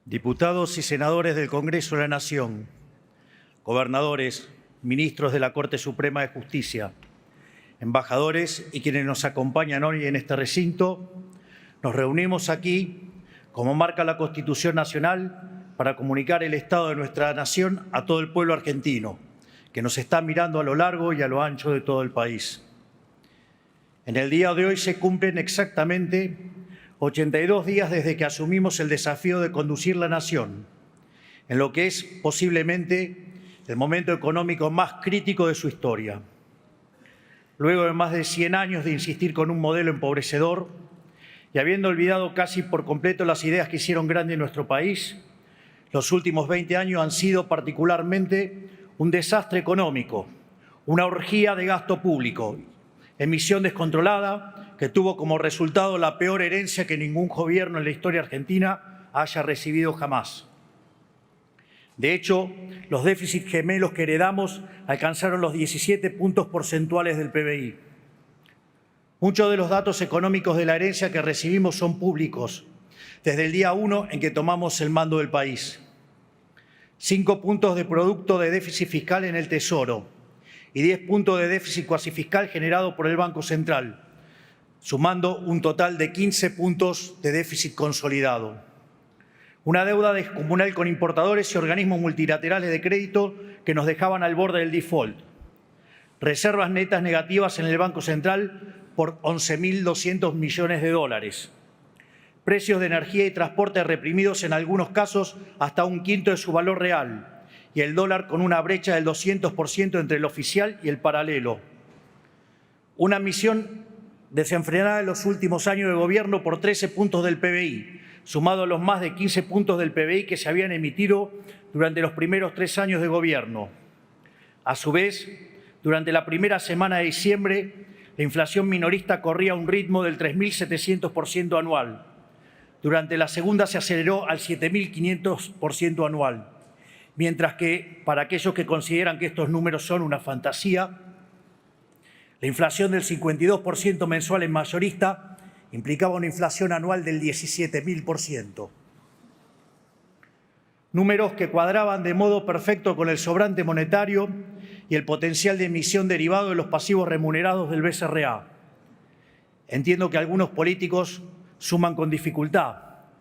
Diputados y senadores del Congreso de la Nación, gobernadores, ministros de la Corte Suprema de Justicia, embajadores y quienes nos acompañan hoy en este recinto, nos reunimos aquí, como marca la Constitución Nacional, para comunicar el estado de nuestra nación a todo el pueblo argentino, que nos está mirando a lo largo y a lo ancho de todo el país. En el día de hoy se cumplen exactamente 82 días desde que asumimos el desafío de conducir la nación, en lo que es posiblemente el momento económico más crítico de su historia. Luego de más de 100 años de insistir con un modelo empobrecedor y habiendo olvidado casi por completo las ideas que hicieron grande nuestro país, los últimos 20 años han sido particularmente un desastre económico, una orgía de gasto público, emisión descontrolada que tuvo como resultado la peor herencia que ningún gobierno en la historia argentina haya recibido jamás. De hecho, los déficits gemelos que heredamos alcanzaron los 17 puntos porcentuales del PBI. Muchos de los datos económicos de la herencia que recibimos son públicos, desde el día 1 en que tomamos el mando del país. 5 puntos de producto de déficit fiscal en el Tesoro y 10 puntos de déficit cuasi fiscal generado por el Banco Central, sumando un total de 15 puntos de déficit consolidado. Una deuda descomunal con importadores y organismos multilaterales de crédito que nos dejaban al borde del default. Reservas netas negativas en el Banco Central por 11.200 millones de dólares. Precios de energía y transporte reprimidos en algunos casos hasta un quinto de su valor real. Y el dólar con una brecha del 200% entre el oficial y el paralelo. Una misión desenfrenada en los últimos años de gobierno por 13 puntos del PBI, sumado a los más de 15 puntos del PBI que se habían emitido durante los primeros 3 años de gobierno. A su vez, durante la primera semana de diciembre, la inflación minorista corría a un ritmo del 3.700% anual. Durante la segunda se aceleró al 7.500% anual. Mientras que, para aquellos que consideran que estos números son una fantasía, la inflación del 52% mensual en mayorista implicaba una inflación anual del 17.000%. Números que cuadraban de modo perfecto con el sobrante monetario y el potencial de emisión derivado de los pasivos remunerados del BCRA. Entiendo que algunos políticos suman con dificultad,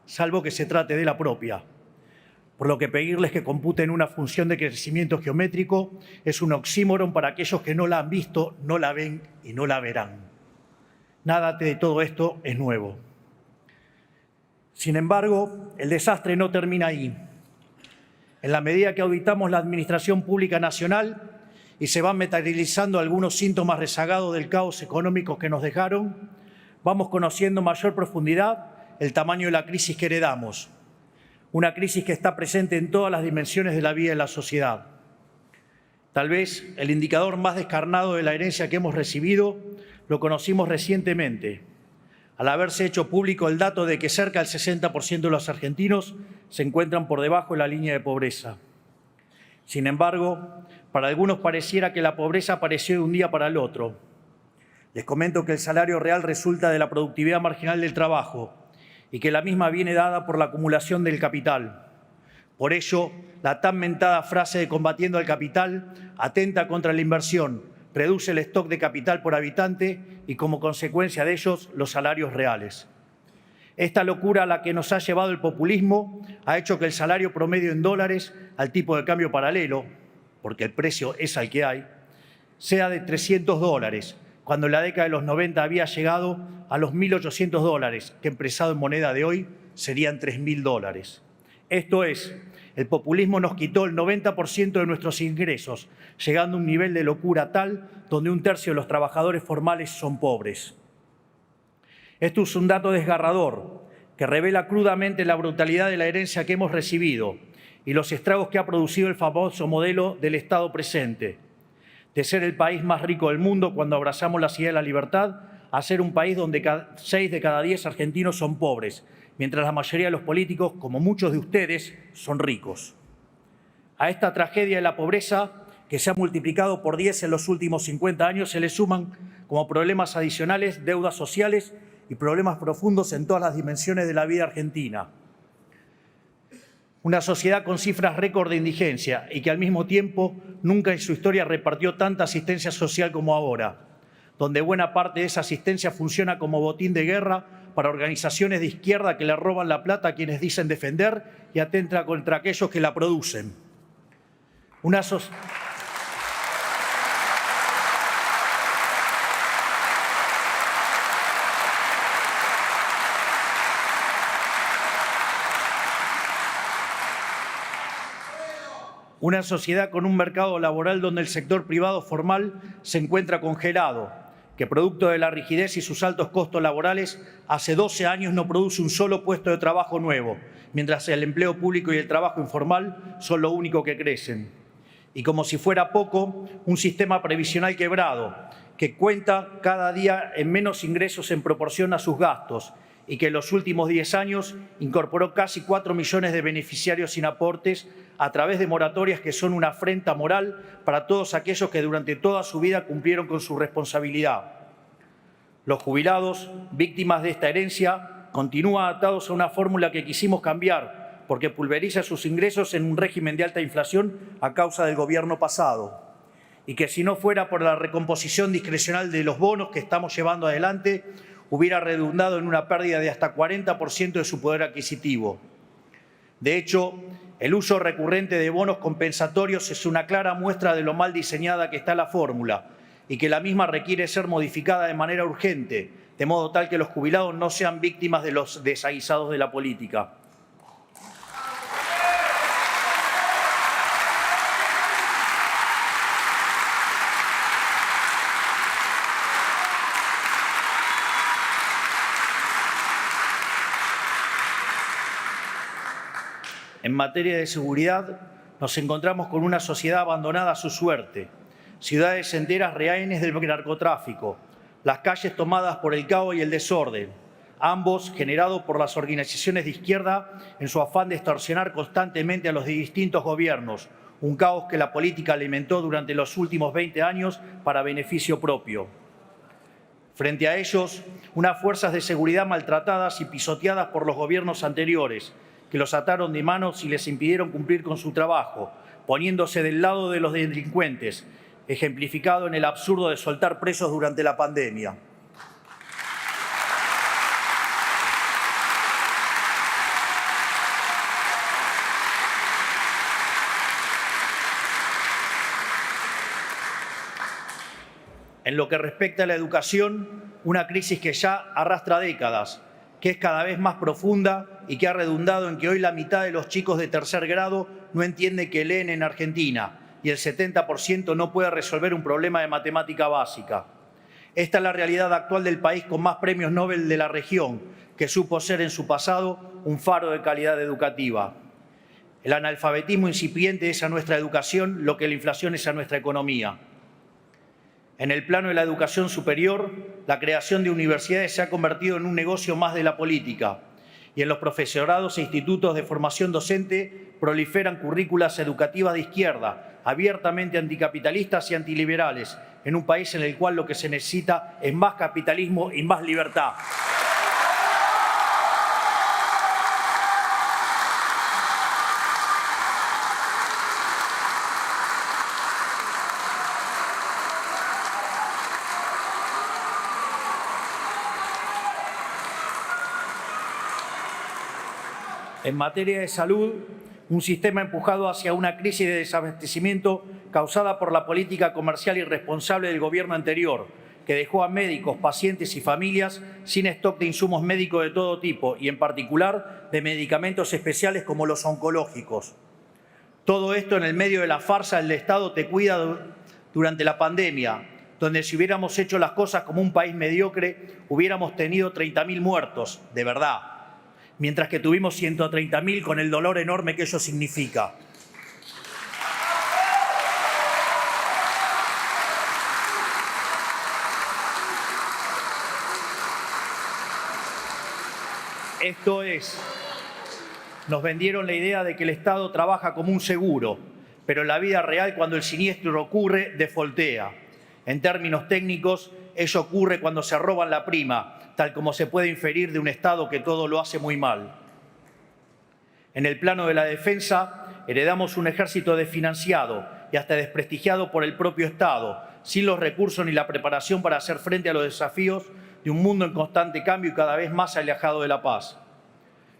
salvo que se trate de la propia. Por lo que pedirles que computen una función de crecimiento geométrico es un oxímoron para aquellos que no la han visto, no la ven y no la verán. Nada de todo esto es nuevo. Sin embargo, el desastre no termina ahí. En la medida que auditamos la Administración Pública Nacional y se van materializando algunos síntomas rezagados del caos económico que nos dejaron, vamos conociendo mayor profundidad el tamaño de la crisis que heredamos. Una crisis que está presente en todas las dimensiones de la vida de la sociedad. Tal vez el indicador más descarnado de la herencia que hemos recibido lo conocimos recientemente, al haberse hecho público el dato de que cerca del 60% de los argentinos se encuentran por debajo de la línea de pobreza. Sin embargo, para algunos pareciera que la pobreza apareció de un día para el otro. Les comento que el salario real resulta de la productividad marginal del trabajo, y que la misma viene dada por la acumulación del capital. Por ello, la tan mentada frase de combatiendo al capital atenta contra la inversión, reduce el stock de capital por habitante y, como consecuencia de ellos, los salarios reales. Esta locura a la que nos ha llevado el populismo ha hecho que el salario promedio en dólares al tipo de cambio paralelo, porque el precio es al que hay, sea de $300, cuando en la década de los 90 había llegado a los $1.800, que expresado en moneda de hoy serían $3.000. Esto es, el populismo nos quitó el 90% de nuestros ingresos, llegando a un nivel de locura tal donde un tercio de los trabajadores formales son pobres. Esto es un dato desgarrador que revela crudamente la brutalidad de la herencia que hemos recibido y los estragos que ha producido el famoso modelo del Estado presente, de ser el país más rico del mundo cuando abrazamos la idea de la libertad, a ser un país donde 6 de cada 10 argentinos son pobres, mientras la mayoría de los políticos, como muchos de ustedes, son ricos. A esta tragedia de la pobreza, que se ha multiplicado por 10 en los últimos 50 años, se le suman como problemas adicionales deudas sociales y problemas profundos en todas las dimensiones de la vida argentina. Una sociedad con cifras récord de indigencia y que al mismo tiempo nunca en su historia repartió tanta asistencia social como ahora, donde buena parte de esa asistencia funciona como botín de guerra para organizaciones de izquierda que le roban la plata a quienes dicen defender y atentan contra aquellos que la producen. Una sociedad con un mercado laboral donde el sector privado formal se encuentra congelado, que producto de la rigidez y sus altos costos laborales, hace 12 años no produce un solo puesto de trabajo nuevo, mientras el empleo público y el trabajo informal son lo único que crecen. Y como si fuera poco, un sistema previsional quebrado, que cuenta cada día en menos ingresos en proporción a sus gastos y que en los últimos 10 años incorporó casi 4 millones de beneficiarios sin aportes a través de moratorias que son una afrenta moral para todos aquellos que durante toda su vida cumplieron con su responsabilidad. Los jubilados, víctimas de esta herencia, continúan atados a una fórmula que quisimos cambiar porque pulveriza sus ingresos en un régimen de alta inflación a causa del gobierno pasado. Y que si no fuera por la recomposición discrecional de los bonos que estamos llevando adelante, hubiera redundado en una pérdida de hasta 40% de su poder adquisitivo. De hecho, el uso recurrente de bonos compensatorios es una clara muestra de lo mal diseñada que está la fórmula y que la misma requiere ser modificada de manera urgente, de modo tal que los jubilados no sean víctimas de los desaguisados de la política. En materia de seguridad, nos encontramos con una sociedad abandonada a su suerte, ciudades enteras rehenes del narcotráfico, las calles tomadas por el caos y el desorden, ambos generados por las organizaciones de izquierda en su afán de extorsionar constantemente a los distintos gobiernos, un caos que la política alimentó durante los últimos 20 años para beneficio propio. Frente a ellos, unas fuerzas de seguridad maltratadas y pisoteadas por los gobiernos anteriores, que los ataron de manos y les impidieron cumplir con su trabajo, poniéndose del lado de los delincuentes, ejemplificado en el absurdo de soltar presos durante la pandemia. En lo que respecta a la educación, una crisis que ya arrastra décadas, que es cada vez más profunda y que ha redundado en que hoy la mitad de los chicos de tercer grado no entiende que leen en Argentina y el 70% no puede resolver un problema de matemática básica. Esta es la realidad actual del país con más premios Nobel de la región, que supo ser en su pasado un faro de calidad educativa. El analfabetismo incipiente es a nuestra educación lo que la inflación es a nuestra economía. En el plano de la educación superior, la creación de universidades se ha convertido en un negocio más de la política y en los profesorados e institutos de formación docente proliferan currículas educativas de izquierda, abiertamente anticapitalistas y antiliberales, en un país en el cual lo que se necesita es más capitalismo y más libertad. En materia de salud, un sistema empujado hacia una crisis de desabastecimiento causada por la política comercial irresponsable del gobierno anterior, que dejó a médicos, pacientes y familias sin stock de insumos médicos de todo tipo y, en particular, de medicamentos especiales como los oncológicos. Todo esto en el medio de la farsa del Estado te cuida durante la pandemia, donde si hubiéramos hecho las cosas como un país mediocre, hubiéramos tenido 30.000 muertos, de verdad, mientras que tuvimos 130.000 con el dolor enorme que eso significa. Esto es, nos vendieron la idea de que el Estado trabaja como un seguro, pero en la vida real, cuando el siniestro ocurre, defoltea. En términos técnicos, ello ocurre cuando se roban la prima, tal como se puede inferir de un Estado que todo lo hace muy mal. En el plano de la defensa, heredamos un ejército desfinanciado y hasta desprestigiado por el propio Estado, sin los recursos ni la preparación para hacer frente a los desafíos de un mundo en constante cambio y cada vez más alejado de la paz.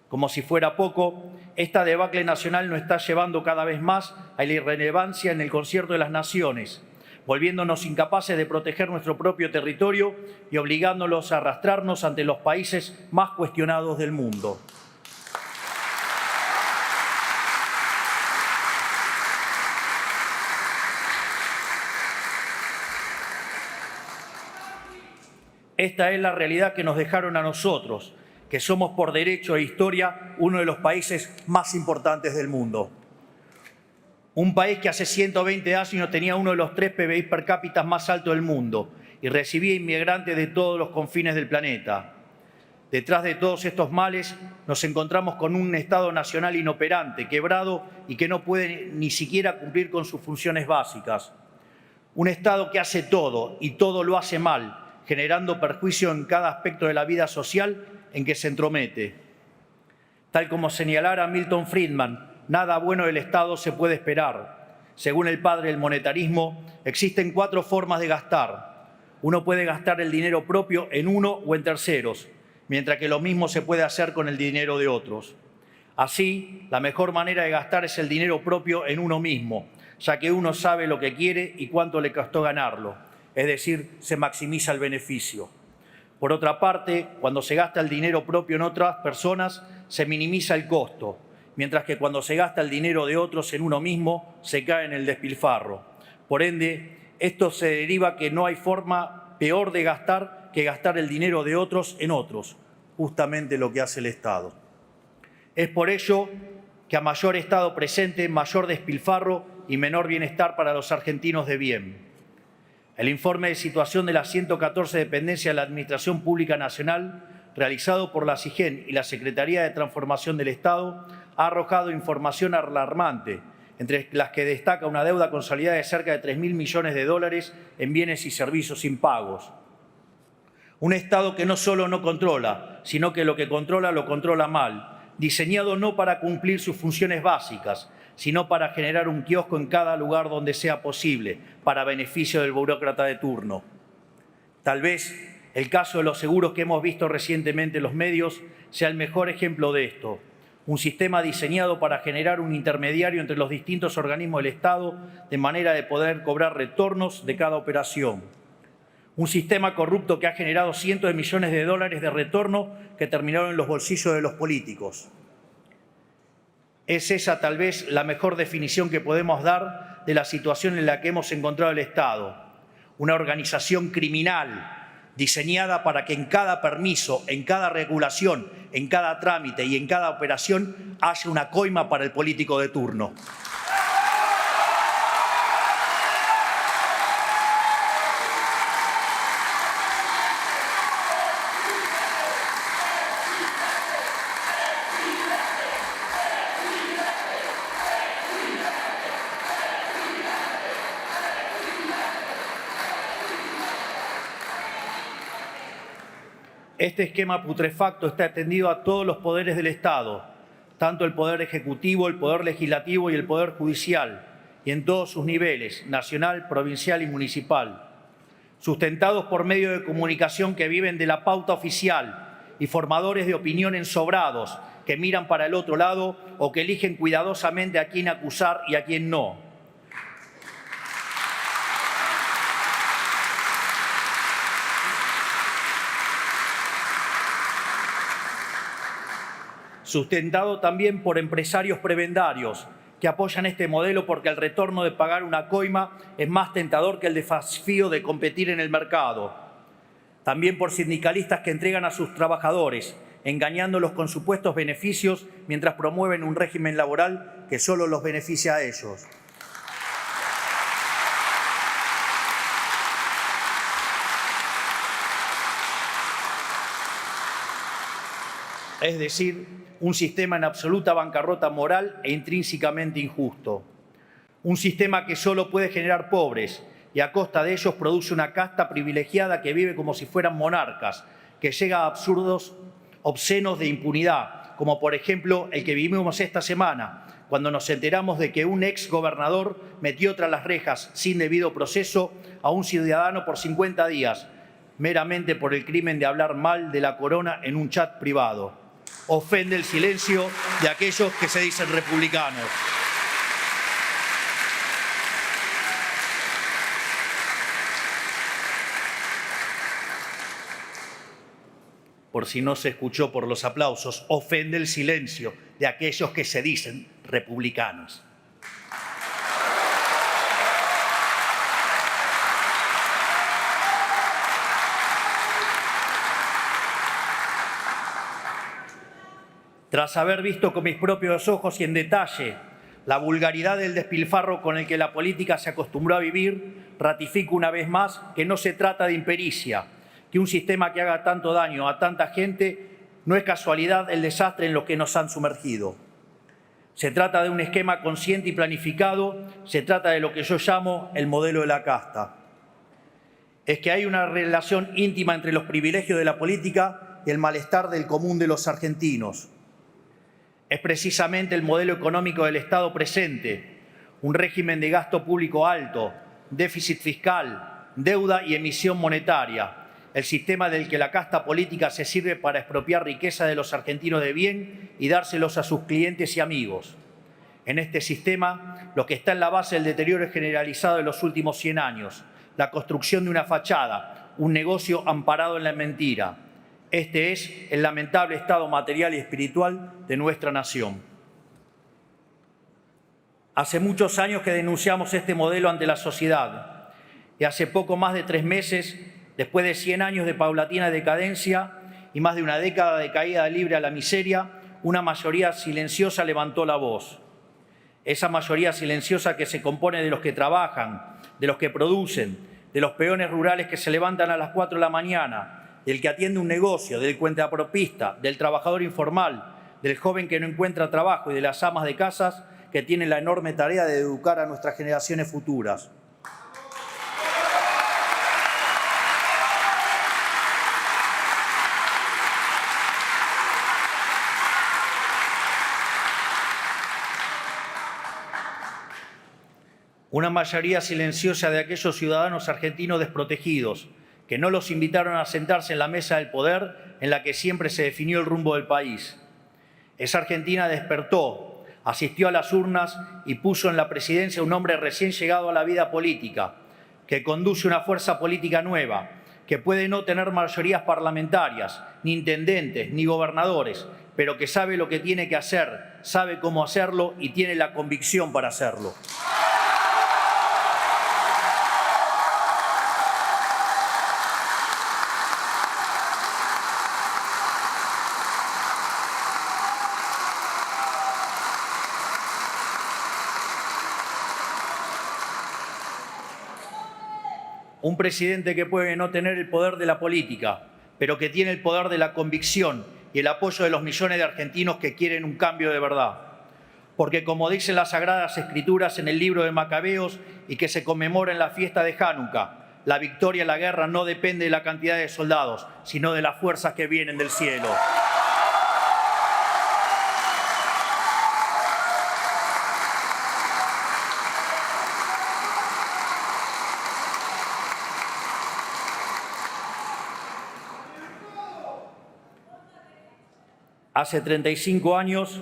Como si fuera poco, esta debacle nacional nos está llevando cada vez más a la irrelevancia en el concierto de las naciones, volviéndonos incapaces de proteger nuestro propio territorio y obligándolos a arrastrarnos ante los países más cuestionados del mundo. Esta es la realidad que nos dejaron a nosotros, que somos por derecho e historia uno de los países más importantes del mundo. Un país que hace 120 años tenía uno de los 3 PBI per cápita más altos del mundo y recibía inmigrantes de todos los confines del planeta. Detrás de todos estos males nos encontramos con un Estado nacional inoperante, quebrado y que no puede ni siquiera cumplir con sus funciones básicas. Un Estado que hace todo y todo lo hace mal, generando perjuicio en cada aspecto de la vida social en que se entromete. Tal como señalara Milton Friedman, nada bueno del Estado se puede esperar. Según el padre del monetarismo, existen 4 formas de gastar. Uno puede gastar el dinero propio en uno o en terceros, mientras que lo mismo se puede hacer con el dinero de otros. Así, la mejor manera de gastar es el dinero propio en uno mismo, ya que uno sabe lo que quiere y cuánto le costó ganarlo. Es decir, se maximiza el beneficio. Por otra parte, cuando se gasta el dinero propio en otras personas, se minimiza el costo, mientras que cuando se gasta el dinero de otros en uno mismo, se cae en el despilfarro. Por ende, esto se deriva que no hay forma peor de gastar que gastar el dinero de otros en otros, justamente lo que hace el Estado. Es por ello que a mayor Estado presente, mayor despilfarro y menor bienestar para los argentinos de bien. El informe de situación de las 114 dependencias de la Administración Pública Nacional, realizado por la SIGEN y la Secretaría de Transformación del Estado, ha arrojado información alarmante, entre las que destaca una deuda consolidada de cerca de 3.000 millones de dólares en bienes y servicios impagos. Un Estado que no solo no controla, sino que lo que controla lo controla mal, diseñado no para cumplir sus funciones básicas, sino para generar un kiosco en cada lugar donde sea posible, para beneficio del burócrata de turno. Tal vez el caso de los seguros que hemos visto recientemente en los medios sea el mejor ejemplo de esto. Un sistema diseñado para generar un intermediario entre los distintos organismos del Estado de manera de poder cobrar retornos de cada operación. Un sistema corrupto que ha generado cientos de millones de dólares de retorno que terminaron en los bolsillos de los políticos. Es esa tal vez la mejor definición que podemos dar de la situación en la que hemos encontrado el Estado. Una organización criminal diseñada para que en cada permiso, en cada regulación, en cada trámite y en cada operación haya una coima para el político de turno. Este esquema putrefacto está extendido a todos los poderes del Estado, tanto el Poder Ejecutivo, el Poder Legislativo y el Poder Judicial, y en todos sus niveles, nacional, provincial y municipal, sustentados por medios de comunicación que viven de la pauta oficial y formadores de opinión ensobrados que miran para el otro lado o que eligen cuidadosamente a quién acusar y a quién no. Sustentado también por empresarios prebendarios que apoyan este modelo porque el retorno de pagar una coima es más tentador que el desafío de competir en el mercado. También por sindicalistas que entregan a sus trabajadores, engañándolos con supuestos beneficios mientras promueven un régimen laboral que solo los beneficia a ellos. Es decir, un sistema en absoluta bancarrota moral e intrínsecamente injusto. Un sistema que solo puede generar pobres y a costa de ellos produce una casta privilegiada que vive como si fueran monarcas, que llega a absurdos obscenos de impunidad, como por ejemplo el que vivimos esta semana, cuando nos enteramos de que un ex gobernador metió tras las rejas sin debido proceso a un ciudadano por 50 días, meramente por el crimen de hablar mal de la corona en un chat privado. Ofende el silencio de aquellos que se dicen republicanos. Por si no se escuchó por los aplausos, ofende el silencio de aquellos que se dicen republicanos. Tras haber visto con mis propios ojos y en detalle la vulgaridad del despilfarro con el que la política se acostumbró a vivir, ratifico una vez más que no se trata de impericia, que un sistema que haga tanto daño a tanta gente no es casualidad el desastre en lo que nos han sumergido. Se trata de un esquema consciente y planificado, se trata de lo que yo llamo el modelo de la casta. Es que hay una relación íntima entre los privilegios de la política y el malestar del común de los argentinos. Es precisamente el modelo económico del Estado presente, un régimen de gasto público alto, déficit fiscal, deuda y emisión monetaria, el sistema del que la casta política se sirve para expropiar riqueza de los argentinos de bien y dárselos a sus clientes y amigos. En este sistema, lo que está en la base del deterioro generalizado de los últimos 100 años, la construcción de una fachada, un negocio amparado en la mentira. Este es el lamentable estado material y espiritual de nuestra nación. Hace muchos años que denunciamos este modelo ante la sociedad y hace poco más de 3 meses, después de 100 años de paulatina decadencia y más de una década de caída libre a la miseria, una mayoría silenciosa levantó la voz. Esa mayoría silenciosa que se compone de los que trabajan, de los que producen, de los peones rurales que se levantan a las 4 de la mañana, del que atiende un negocio, del cuentapropista, del trabajador informal, del joven que no encuentra trabajo y de las amas de casas que tienen la enorme tarea de educar a nuestras generaciones futuras. Una mayoría silenciosa de aquellos ciudadanos argentinos desprotegidos, que no los invitaron a sentarse en la mesa del poder en la que siempre se definió el rumbo del país. Esa Argentina despertó, asistió a las urnas y puso en la presidencia un hombre recién llegado a la vida política, que conduce una fuerza política nueva, que puede no tener mayorías parlamentarias, ni intendentes, ni gobernadores, pero que sabe lo que tiene que hacer, sabe cómo hacerlo y tiene la convicción para hacerlo. Un presidente que puede no tener el poder de la política, pero que tiene el poder de la convicción y el apoyo de los millones de argentinos que quieren un cambio de verdad. Porque como dicen las Sagradas Escrituras en el libro de Macabeos y que se conmemora en la fiesta de Hanukkah, la victoria en la guerra no depende de la cantidad de soldados, sino de las fuerzas que vienen del cielo. Hace 35 años,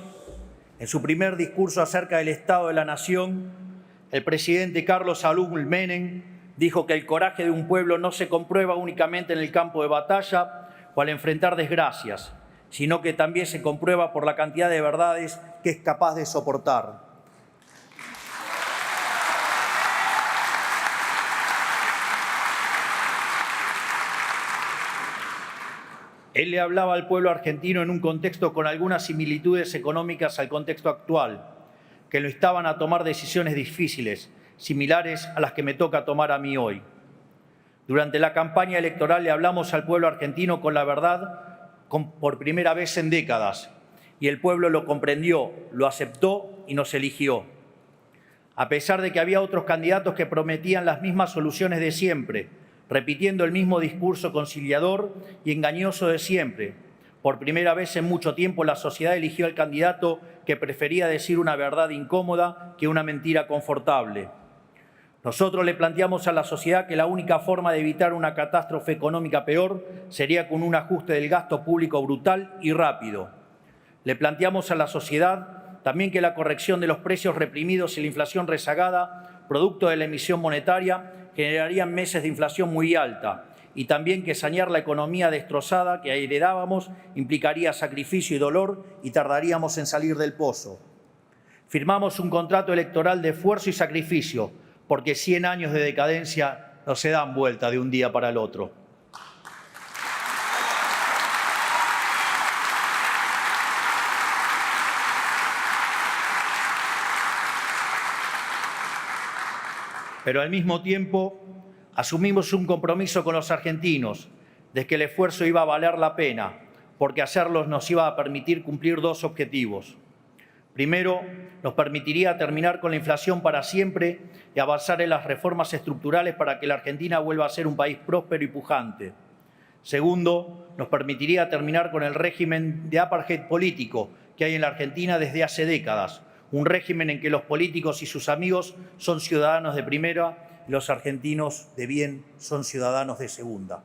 en su primer discurso acerca del Estado de la Nación, el presidente Carlos Saúl Menem dijo que el coraje de un pueblo no se comprueba únicamente en el campo de batalla o al enfrentar desgracias, sino que también se comprueba por la cantidad de verdades que es capaz de soportar. Él le hablaba al pueblo argentino en un contexto con algunas similitudes económicas al contexto actual, que lo instaban a tomar decisiones difíciles, similares a las que me toca tomar a mí hoy. Durante la campaña electoral le hablamos al pueblo argentino con la verdad por primera vez en décadas, y el pueblo lo comprendió, lo aceptó y nos eligió. A pesar de que había otros candidatos que prometían las mismas soluciones de siempre, repitiendo el mismo discurso conciliador y engañoso de siempre, Por primera vez en mucho tiempo la sociedad eligió al candidato que prefería decir una verdad incómoda que una mentira confortable. Nosotros le planteamos a la sociedad que la única forma de evitar una catástrofe económica peor sería con un ajuste del gasto público brutal y rápido. Le planteamos a la sociedad también que la corrección de los precios reprimidos y la inflación rezagada, producto de la emisión monetaria, generarían meses de inflación muy alta, y también que sanear la economía destrozada que heredábamos implicaría sacrificio y dolor y tardaríamos en salir del pozo. Firmamos un contrato electoral de esfuerzo y sacrificio, porque 100 años de decadencia no se dan vuelta de un día para el otro. Pero al mismo tiempo asumimos un compromiso con los argentinos de que el esfuerzo iba a valer la pena, porque hacerlo nos iba a permitir cumplir dos objetivos. Primero, nos permitiría terminar con la inflación para siempre y avanzar en las reformas estructurales para que la Argentina vuelva a ser un país próspero y pujante. Segundo, nos permitiría terminar con el régimen de apartheid político que hay en la Argentina desde hace décadas, un régimen en que los políticos y sus amigos son ciudadanos de primera y los argentinos de bien son ciudadanos de segunda.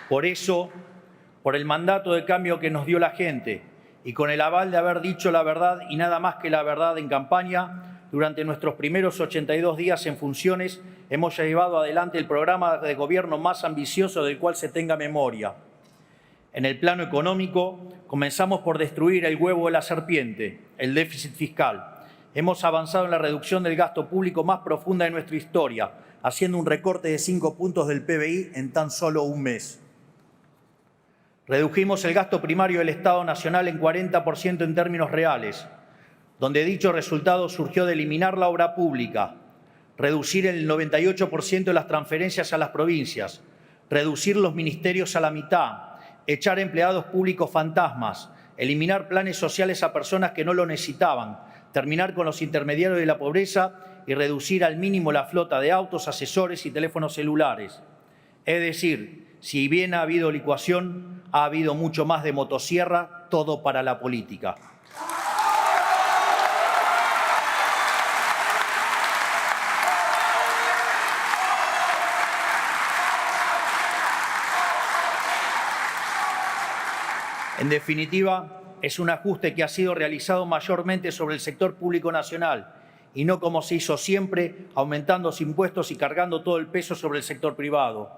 Por eso, por el mandato de cambio que nos dio la gente y con el aval de haber dicho la verdad y nada más que la verdad en campaña, durante nuestros primeros 82 días en funciones hemos llevado adelante el programa de gobierno más ambicioso del cual se tenga memoria. En el plano económico, comenzamos por destruir el huevo de la serpiente, el déficit fiscal. Hemos avanzado en la reducción del gasto público más profunda de nuestra historia, haciendo un recorte de 5 puntos del PBI en tan solo un mes. Redujimos el gasto primario del Estado Nacional en 40% en términos reales, donde dicho resultado surgió de eliminar la obra pública, reducir el 98% de las transferencias a las provincias, reducir los ministerios a la mitad, echar empleados públicos fantasmas, eliminar planes sociales a personas que no lo necesitaban, terminar con los intermediarios de la pobreza y reducir al mínimo la flota de autos, asesores y teléfonos celulares. Es decir, si bien ha habido licuación, ha habido mucho más de motosierra, todo para la política. En definitiva, es un ajuste que ha sido realizado mayormente sobre el sector público nacional y no como se hizo siempre, aumentando los impuestos y cargando todo el peso sobre el sector privado.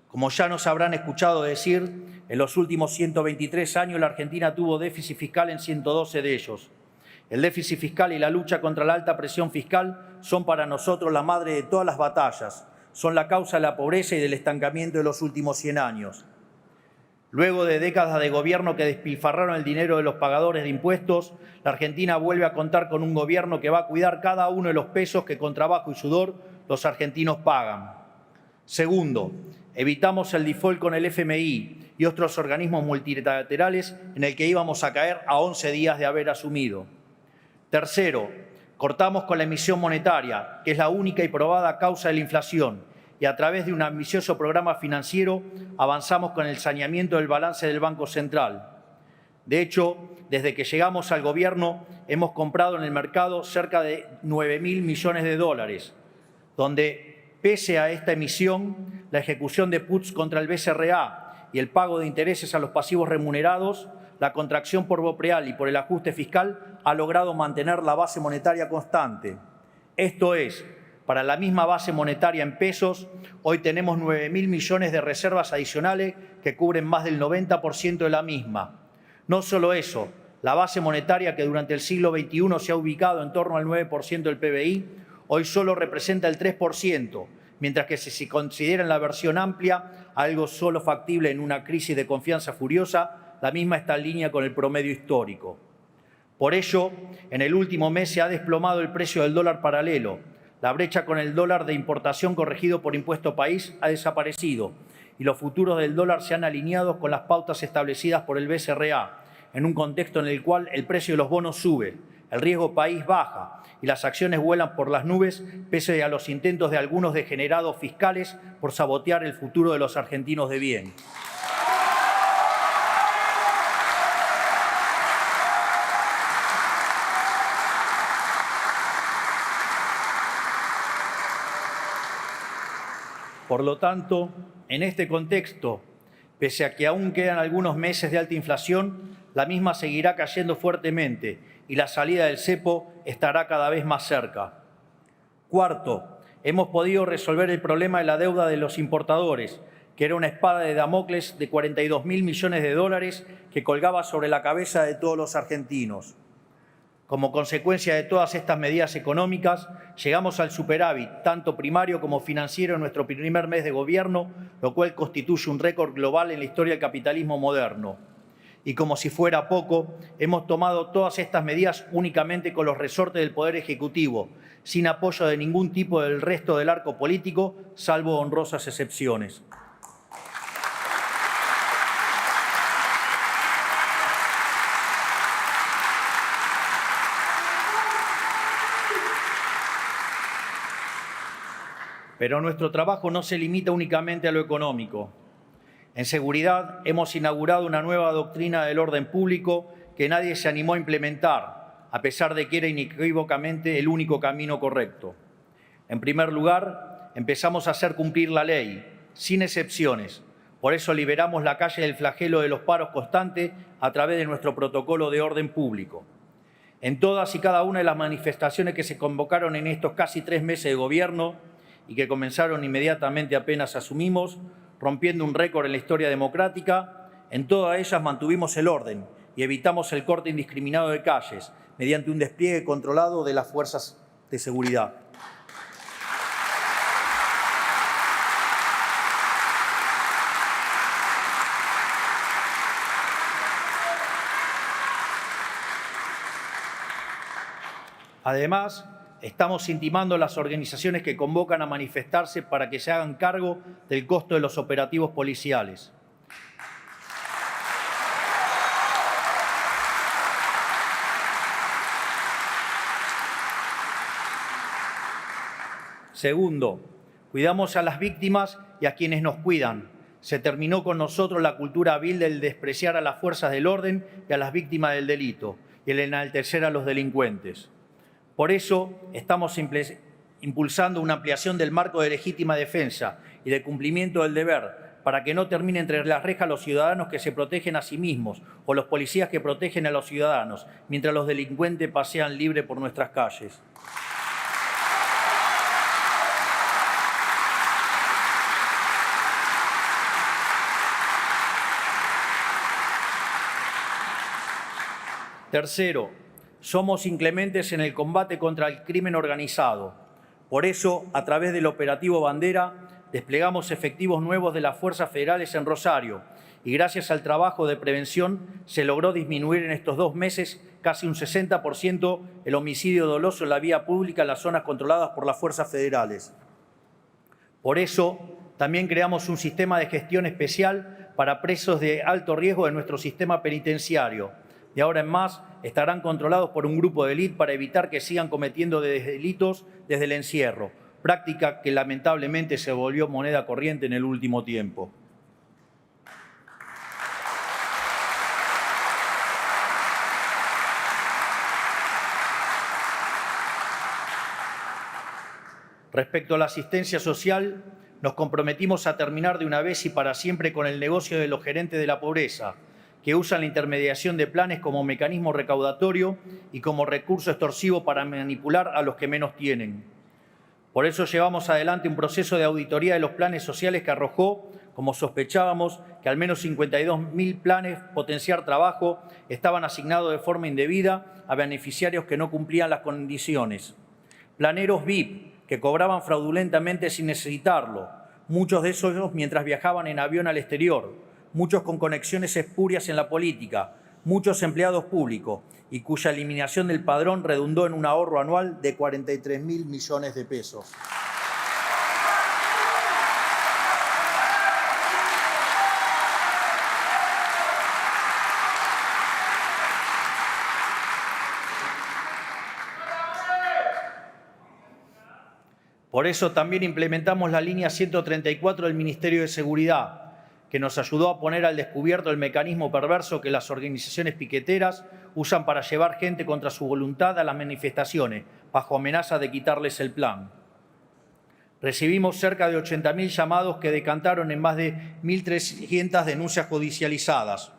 Como ya nos habrán escuchado decir, en los últimos 123 años la Argentina tuvo déficit fiscal en 112 de ellos. El déficit fiscal y la lucha contra la alta presión fiscal son para nosotros la madre de todas las batallas, son la causa de la pobreza y del estancamiento de los últimos 100 años. Luego de décadas de gobierno que despilfarraron el dinero de los pagadores de impuestos, la Argentina vuelve a contar con un gobierno que va a cuidar cada uno de los pesos que con trabajo y sudor los argentinos pagan. Segundo, evitamos el default con el FMI y otros organismos multilaterales en el que íbamos a caer a 11 días de haber asumido. Tercero, cortamos con la emisión monetaria, que es la única y probada causa de la inflación, y a través de un ambicioso programa financiero avanzamos con el saneamiento del balance del Banco Central. De hecho, desde que llegamos al gobierno hemos comprado en el mercado cerca de 9.000 millones de dólares, donde, pese a esta emisión, la ejecución de puts contra el BCRA y el pago de intereses a los pasivos remunerados, la contracción por Bopreal y por el ajuste fiscal ha logrado mantener la base monetaria constante. Esto es, para la misma base monetaria en pesos, hoy tenemos 9.000 millones de reservas adicionales que cubren más del 90% de la misma. No solo eso, la base monetaria que durante el siglo XXI se ha ubicado en torno al 9% del PBI, hoy solo representa el 3%, mientras que si se considera en la versión amplia algo solo factible en una crisis de confianza furiosa, la misma está en línea con el promedio histórico. Por ello, en el último mes se ha desplomado el precio del dólar paralelo. La brecha con el dólar de importación corregido por impuesto país ha desaparecido y los futuros del dólar se han alineado con las pautas establecidas por el BCRA, en un contexto en el cual el precio de los bonos sube, El riesgo país baja y las acciones vuelan por las nubes pese a los intentos de algunos degenerados fiscales por sabotear el futuro de los argentinos de bien. Por lo tanto, en este contexto, pese a que aún quedan algunos meses de alta inflación, la misma seguirá cayendo fuertemente y la salida del cepo estará cada vez más cerca. Cuarto, hemos podido resolver el problema de la deuda de los importadores, que era una espada de Damocles de 42.000 millones de dólares que colgaba sobre la cabeza de todos los argentinos. Como consecuencia de todas estas medidas económicas, llegamos al superávit, tanto primario como financiero, en nuestro primer mes de gobierno, lo cual constituye un récord global en la historia del capitalismo moderno. Y como si fuera poco, hemos tomado todas estas medidas únicamente con los resortes del Poder Ejecutivo, sin apoyo de ningún tipo del resto del arco político, salvo honrosas excepciones. Pero nuestro trabajo no se limita únicamente a lo económico. En seguridad hemos inaugurado una nueva doctrina del orden público que nadie se animó a implementar, a pesar de que era inequívocamente el único camino correcto. En primer lugar, empezamos a hacer cumplir la ley, sin excepciones. Por eso liberamos la calle del flagelo de los paros constantes a través de nuestro protocolo de orden público. En todas y cada una de las manifestaciones que se convocaron en estos casi 3 meses de gobierno, y que comenzaron inmediatamente apenas asumimos, rompiendo un récord en la historia democrática, en todas ellas mantuvimos el orden y evitamos el corte indiscriminado de calles mediante un despliegue controlado de las fuerzas de seguridad. Además, estamos intimando a las organizaciones que convocan a manifestarse para que se hagan cargo del costo de los operativos policiales. Segundo, cuidamos a las víctimas y a quienes nos cuidan. Se terminó con nosotros la cultura vil del despreciar a las fuerzas del orden y a las víctimas del delito y el enaltecer a los delincuentes. Por eso estamos impulsando una ampliación del marco de legítima defensa y de cumplimiento del deber para que no terminen entre las rejas los ciudadanos que se protegen a sí mismos o los policías que protegen a los ciudadanos, mientras los delincuentes pasean libres por nuestras calles. Tercero, somos inclementes en el combate contra el crimen organizado. Por eso, a través del operativo Bandera, desplegamos efectivos nuevos de las fuerzas federales en Rosario y gracias al trabajo de prevención se logró disminuir en estos 2 meses casi un 60% el homicidio doloso en la vía pública en las zonas controladas por las fuerzas federales. Por eso, también creamos un sistema de gestión especial para presos de alto riesgo en nuestro sistema penitenciario. De ahora en más, estarán controlados por un grupo de élite para evitar que sigan cometiendo delitos desde el encierro, práctica que lamentablemente se volvió moneda corriente en el último tiempo. Respecto a la asistencia social, nos comprometimos a terminar de una vez y para siempre con el negocio de los gerentes de la pobreza, que usan la intermediación de planes como mecanismo recaudatorio y como recurso extorsivo para manipular a los que menos tienen. Por eso llevamos adelante un proceso de auditoría de los planes sociales que arrojó, como sospechábamos, que al menos 52.000 planes potenciar trabajo estaban asignados de forma indebida a beneficiarios que no cumplían las condiciones. Planeros VIP que cobraban fraudulentamente sin necesitarlo, muchos de esos mientras viajaban en avión al exterior, muchos con conexiones espurias en la política, muchos empleados públicos y cuya eliminación del padrón redundó en un ahorro anual de 43.000 millones de pesos. Por eso también implementamos la línea 134 del Ministerio de Seguridad, que nos ayudó a poner al descubierto el mecanismo perverso que las organizaciones piqueteras usan para llevar gente contra su voluntad a las manifestaciones, bajo amenaza de quitarles el plan. Recibimos cerca de 80.000 llamados que decantaron en más de 1.300 denuncias judicializadas.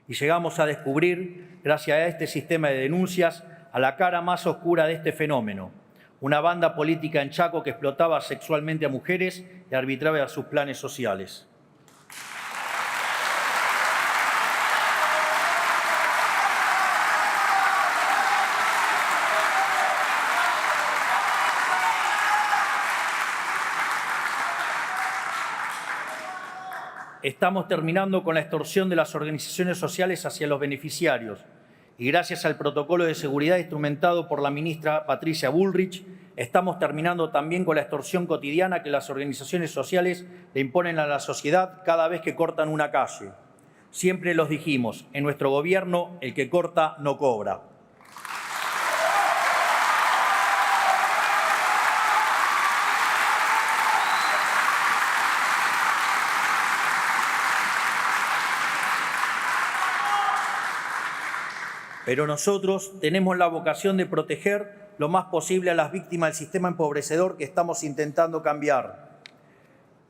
Y llegamos a descubrir, gracias a este sistema de denuncias, a la cara más oscura de este fenómeno: una banda política en Chaco que explotaba sexualmente a mujeres y arbitraba sus planes sociales. Estamos terminando con la extorsión de las organizaciones sociales hacia los beneficiarios y gracias al protocolo de seguridad instrumentado por la ministra Patricia Bullrich, estamos terminando también con la extorsión cotidiana que las organizaciones sociales le imponen a la sociedad cada vez que cortan una calle. Siempre los dijimos, en nuestro gobierno el que corta no cobra. Pero nosotros tenemos la vocación de proteger lo más posible a las víctimas del sistema empobrecedor que estamos intentando cambiar.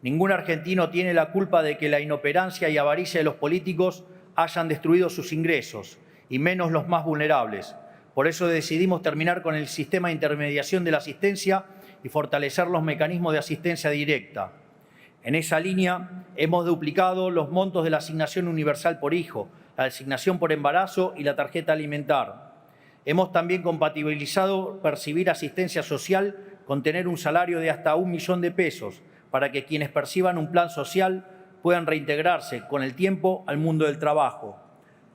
Ningún argentino tiene la culpa de que la inoperancia y avaricia de los políticos hayan destruido sus ingresos, y menos los más vulnerables. Por eso decidimos terminar con el sistema de intermediación de la asistencia y fortalecer los mecanismos de asistencia directa. En esa línea hemos duplicado los montos de la asignación universal por hijo, la asignación por embarazo y la tarjeta alimentar. Hemos también compatibilizado percibir asistencia social con tener un salario de hasta 1 millón de pesos para que quienes perciban un plan social puedan reintegrarse con el tiempo al mundo del trabajo.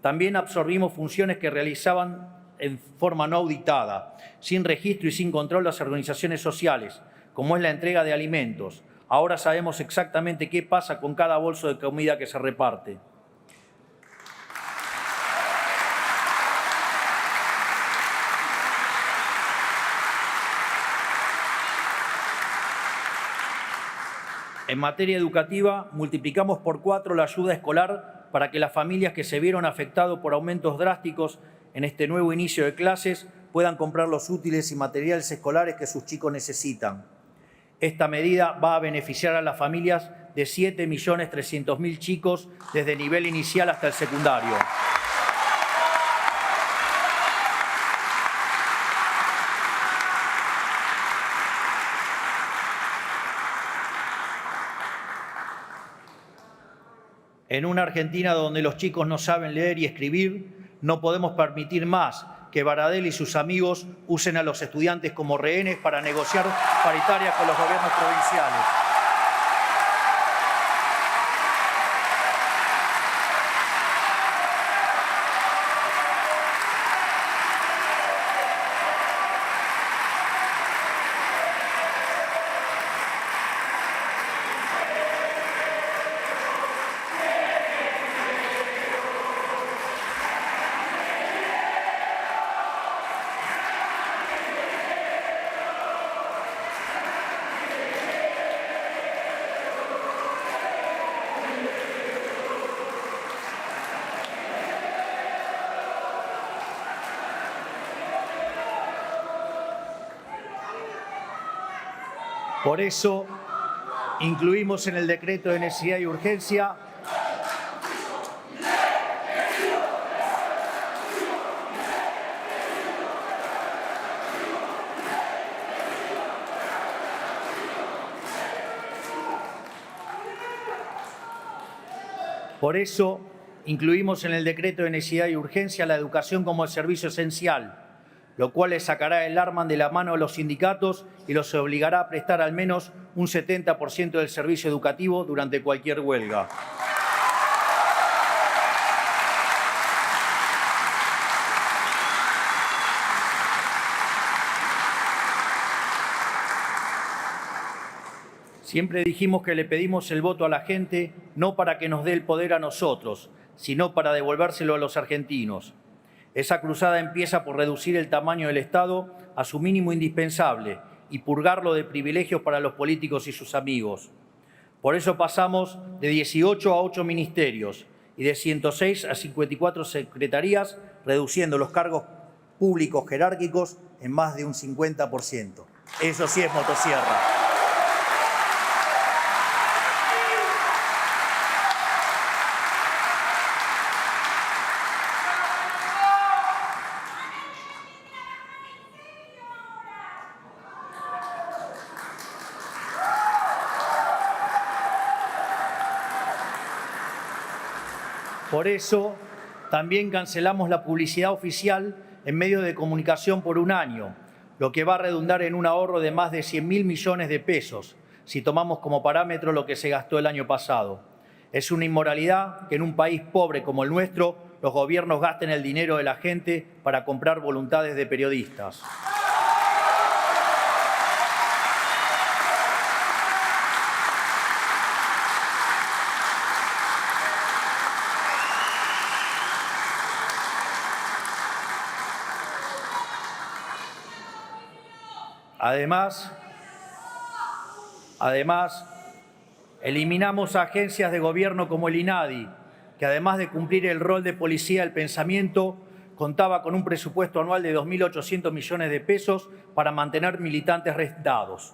También absorbimos funciones que realizaban en forma no auditada, sin registro y sin control las organizaciones sociales, como es la entrega de alimentos. Ahora sabemos exactamente qué pasa con cada bolso de comida que se reparte. En materia educativa, multiplicamos por 4 la ayuda escolar para que las familias que se vieron afectadas por aumentos drásticos en este nuevo inicio de clases puedan comprar los útiles y materiales escolares que sus chicos necesitan. Esta medida va a beneficiar a las familias de 7.300.000 chicos desde el nivel inicial hasta el secundario. En una Argentina donde los chicos no saben leer y escribir, no podemos permitir más que Baradel y sus amigos usen a los estudiantes como rehenes para negociar paritarias con los gobiernos provinciales. Por eso, incluimos en el decreto de necesidad y urgencia la educación como el servicio esencial, lo cual les sacará el arma de la mano a los sindicatos y los obligará a prestar al menos un 70% del servicio educativo durante cualquier huelga. Siempre dijimos que le pedimos el voto a la gente no para que nos dé el poder a nosotros, sino para devolvérselo a los argentinos. Esa cruzada empieza por reducir el tamaño del Estado a su mínimo indispensable y purgarlo de privilegios para los políticos y sus amigos. Por eso pasamos de 18 a 8 ministerios y de 106 a 54 secretarías, reduciendo los cargos públicos jerárquicos en más de un 50%. Eso sí es motosierra. Por eso, también cancelamos la publicidad oficial en medios de comunicación por un año, lo que va a redundar en un ahorro de más de 100.000 millones de pesos, si tomamos como parámetro lo que se gastó el año pasado. Es una inmoralidad que en un país pobre como el nuestro, los gobiernos gasten el dinero de la gente para comprar voluntades de periodistas. Además, eliminamos agencias de gobierno como el INADI, que además de cumplir el rol de policía del pensamiento, contaba con un presupuesto anual de 2.800 millones de pesos para mantener militantes arrestados.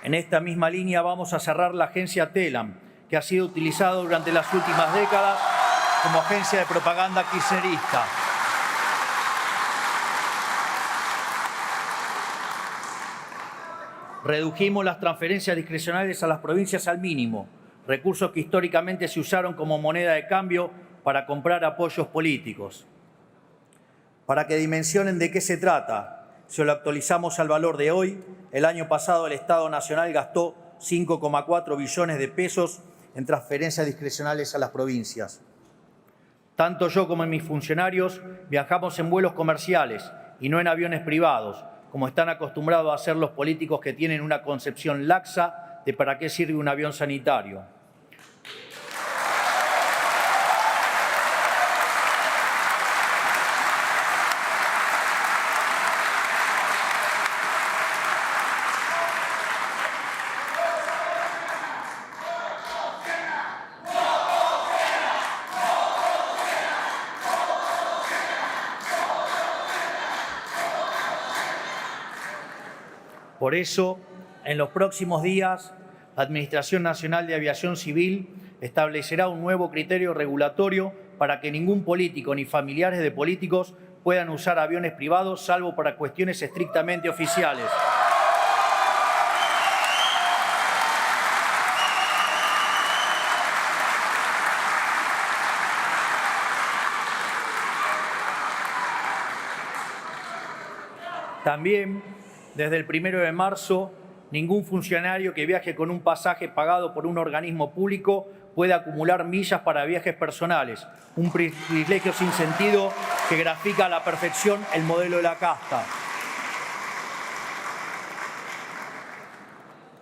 En esta misma línea vamos a cerrar la agencia TELAM, que ha sido utilizada durante las últimas décadas como agencia de propaganda kirchnerista. Redujimos las transferencias discrecionales a las provincias al mínimo, recursos que históricamente se usaron como moneda de cambio para comprar apoyos políticos. Para que dimensionen de qué se trata, si lo actualizamos al valor de hoy, el año pasado el Estado Nacional gastó 5,4 billones de pesos en transferencias discrecionales a las provincias. Tanto yo como mis funcionarios viajamos en vuelos comerciales y no en aviones privados, como están acostumbrados a hacer los políticos que tienen una concepción laxa de para qué sirve un avión sanitario. Por eso, en los próximos días, la Administración Nacional de Aviación Civil establecerá un nuevo criterio regulatorio para que ningún político ni familiares de políticos puedan usar aviones privados, salvo para cuestiones estrictamente oficiales. También, desde el 1 de marzo, ningún funcionario que viaje con un pasaje pagado por un organismo público puede acumular millas para viajes personales, un privilegio sin sentido que grafica a la perfección el modelo de la casta.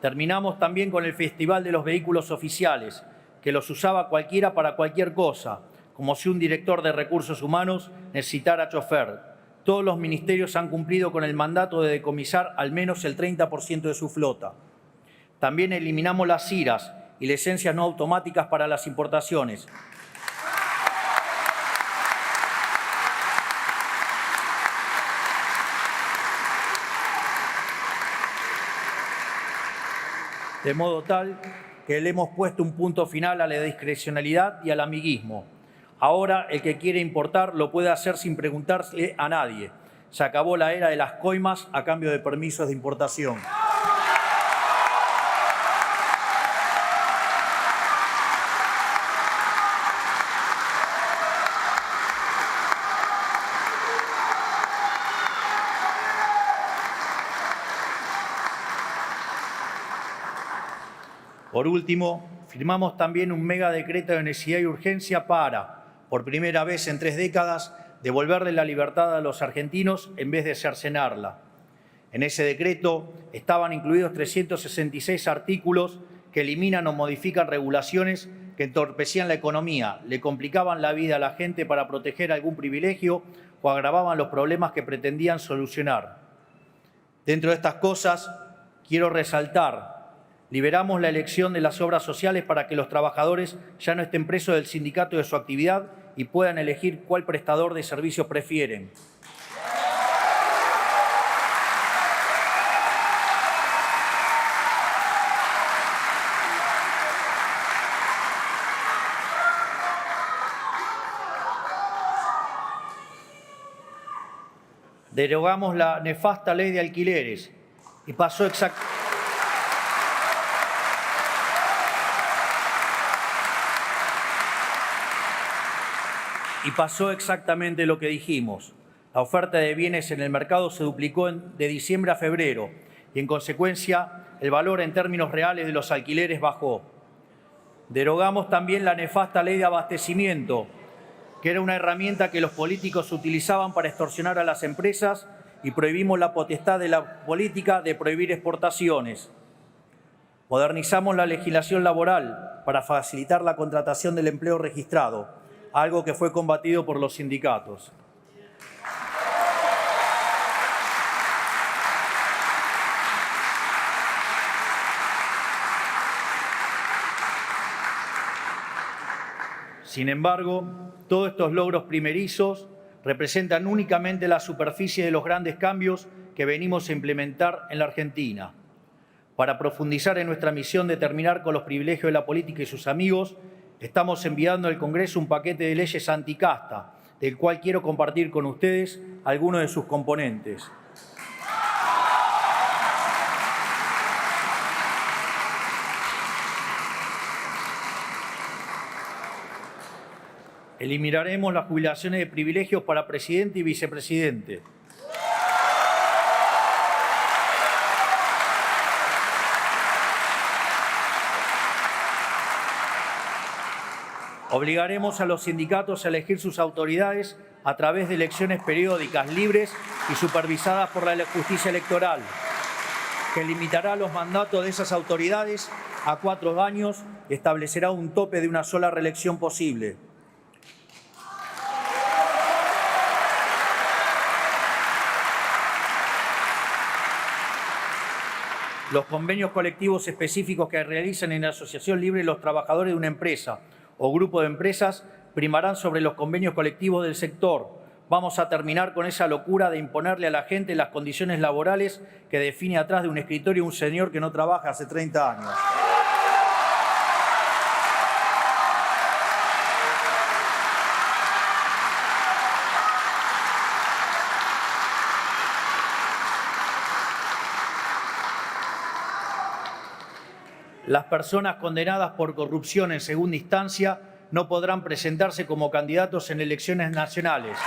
Terminamos también con el Festival de los Vehículos Oficiales, que los usaba cualquiera para cualquier cosa, como si un director de recursos humanos necesitara chofer. Todos los ministerios han cumplido con el mandato de decomisar al menos el 30% de su flota. También eliminamos las CIRAs y licencias no automáticas para las importaciones. De modo tal que le hemos puesto un punto final a la discrecionalidad y al amiguismo. Ahora, el que quiere importar lo puede hacer sin preguntarle a nadie. Se acabó la era de las coimas a cambio de permisos de importación. Por último, firmamos también un mega decreto de necesidad y urgencia para, por primera vez en 3 décadas, devolverle la libertad a los argentinos en vez de cercenarla. En ese decreto estaban incluidos 366 artículos que eliminan o modifican regulaciones que entorpecían la economía, le complicaban la vida a la gente para proteger algún privilegio o agravaban los problemas que pretendían solucionar. Dentro de estas cosas, quiero resaltar: liberamos la elección de las obras sociales para que los trabajadores ya no estén presos del sindicato de su actividad y puedan elegir cuál prestador de servicios prefieren. Derogamos la nefasta ley de alquileres y pasó exactamente lo que dijimos. La oferta de bienes en el mercado se duplicó de diciembre a febrero y, en consecuencia, el valor en términos reales de los alquileres bajó. Derogamos también la nefasta ley de abastecimiento, que era una herramienta que los políticos utilizaban para extorsionar a las empresas, y prohibimos la potestad de la política de prohibir exportaciones. Modernizamos la legislación laboral para facilitar la contratación del empleo registrado, algo que fue combatido por los sindicatos. Sin embargo, todos estos logros primerizos representan únicamente la superficie de los grandes cambios que venimos a implementar en la Argentina. Para profundizar en nuestra misión de terminar con los privilegios de la política y sus amigos, estamos enviando al Congreso un paquete de leyes anticasta, del cual quiero compartir con ustedes algunos de sus componentes. Eliminaremos las jubilaciones de privilegios para presidente y vicepresidente. Obligaremos a los sindicatos a elegir sus autoridades a través de elecciones periódicas, libres y supervisadas por la justicia electoral, que limitará los mandatos de esas autoridades a 4 años y establecerá un tope de una sola reelección posible. Los convenios colectivos específicos que realizan en la asociación libre los trabajadores de una empresa o grupo de empresas primarán sobre los convenios colectivos del sector. Vamos a terminar con esa locura de imponerle a la gente las condiciones laborales que define atrás de un escritorio un señor que no trabaja hace 30 años. Las personas condenadas por corrupción en segunda instancia no podrán presentarse como candidatos en elecciones nacionales.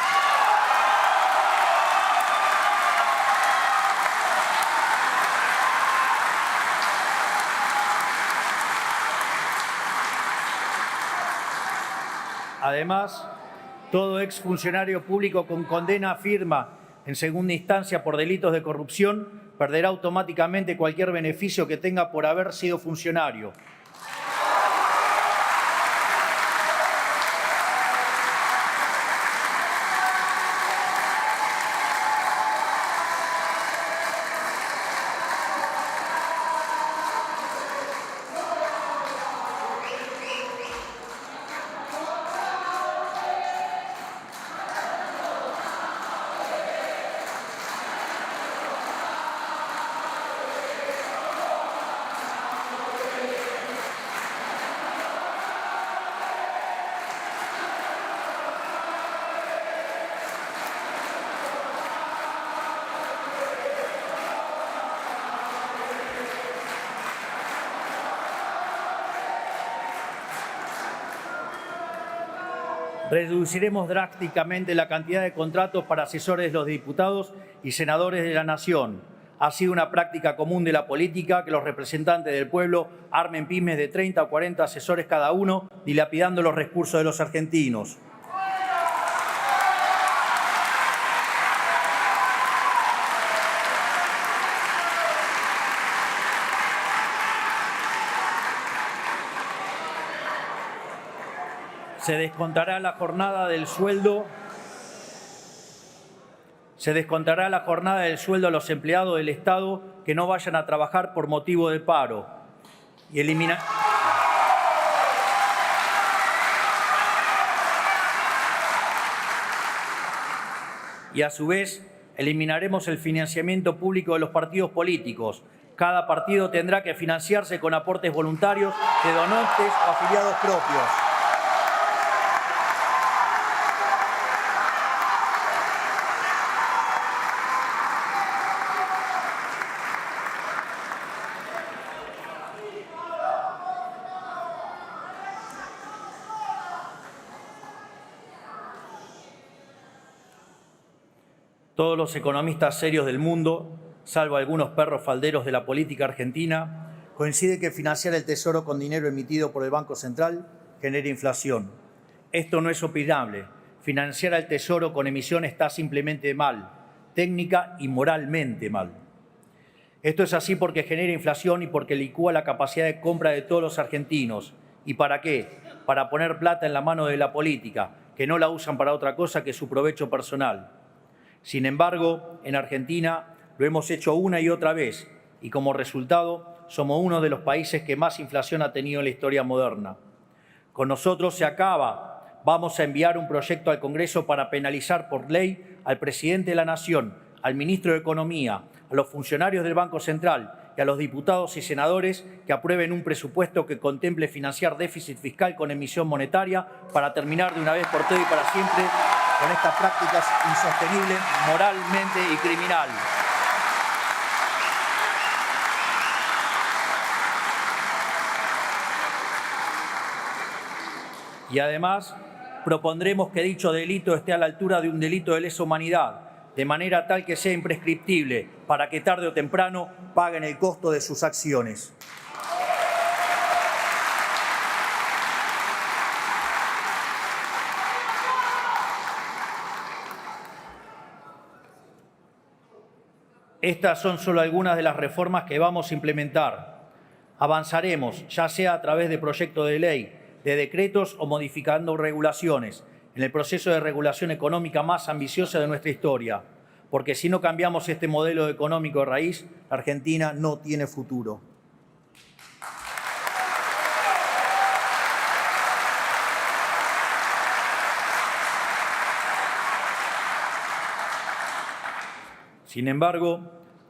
Además, todo exfuncionario público con condena firme en segunda instancia por delitos de corrupción perderá automáticamente cualquier beneficio que tenga por haber sido funcionario. Reduciremos drásticamente la cantidad de contratos para asesores de los diputados y senadores de la Nación. Ha sido una práctica común de la política que los representantes del pueblo armen pymes de 30 o 40 asesores cada uno, dilapidando los recursos de los argentinos. Se descontará la jornada del sueldo a los empleados del Estado que no vayan a trabajar por motivo de paro y a su vez eliminaremos el financiamiento público de los partidos políticos. Cada partido tendrá que financiarse con aportes voluntarios de donantes o afiliados propios. Todos los economistas serios del mundo, salvo algunos perros falderos de la política argentina, coinciden que financiar el Tesoro con dinero emitido por el Banco Central genera inflación. Esto no es opinable. Financiar al Tesoro con emisión está simplemente mal, técnica y moralmente mal. Esto es así porque genera inflación y porque licúa la capacidad de compra de todos los argentinos. ¿Y para qué? Para poner plata en la mano de la política, que no la usan para otra cosa que su provecho personal. Sin embargo, en Argentina lo hemos hecho una y otra vez y como resultado somos uno de los países que más inflación ha tenido en la historia moderna. Con nosotros se acaba. Vamos a enviar un proyecto al Congreso para penalizar por ley al presidente de la Nación, al ministro de Economía, a los funcionarios del Banco Central y a los diputados y senadores que aprueben un presupuesto que contemple financiar déficit fiscal con emisión monetaria para terminar de una vez por todas y para siempre con estas prácticas insostenibles moralmente y criminal. Y además, propondremos que dicho delito esté a la altura de un delito de lesa humanidad, de manera tal que sea imprescriptible, para que tarde o temprano paguen el costo de sus acciones. Estas son solo algunas de las reformas que vamos a implementar. Avanzaremos, ya sea a través de proyectos de ley, de decretos o modificando regulaciones, en el proceso de regulación económica más ambiciosa de nuestra historia, porque si no cambiamos este modelo económico de raíz, la Argentina no tiene futuro. Sin embargo,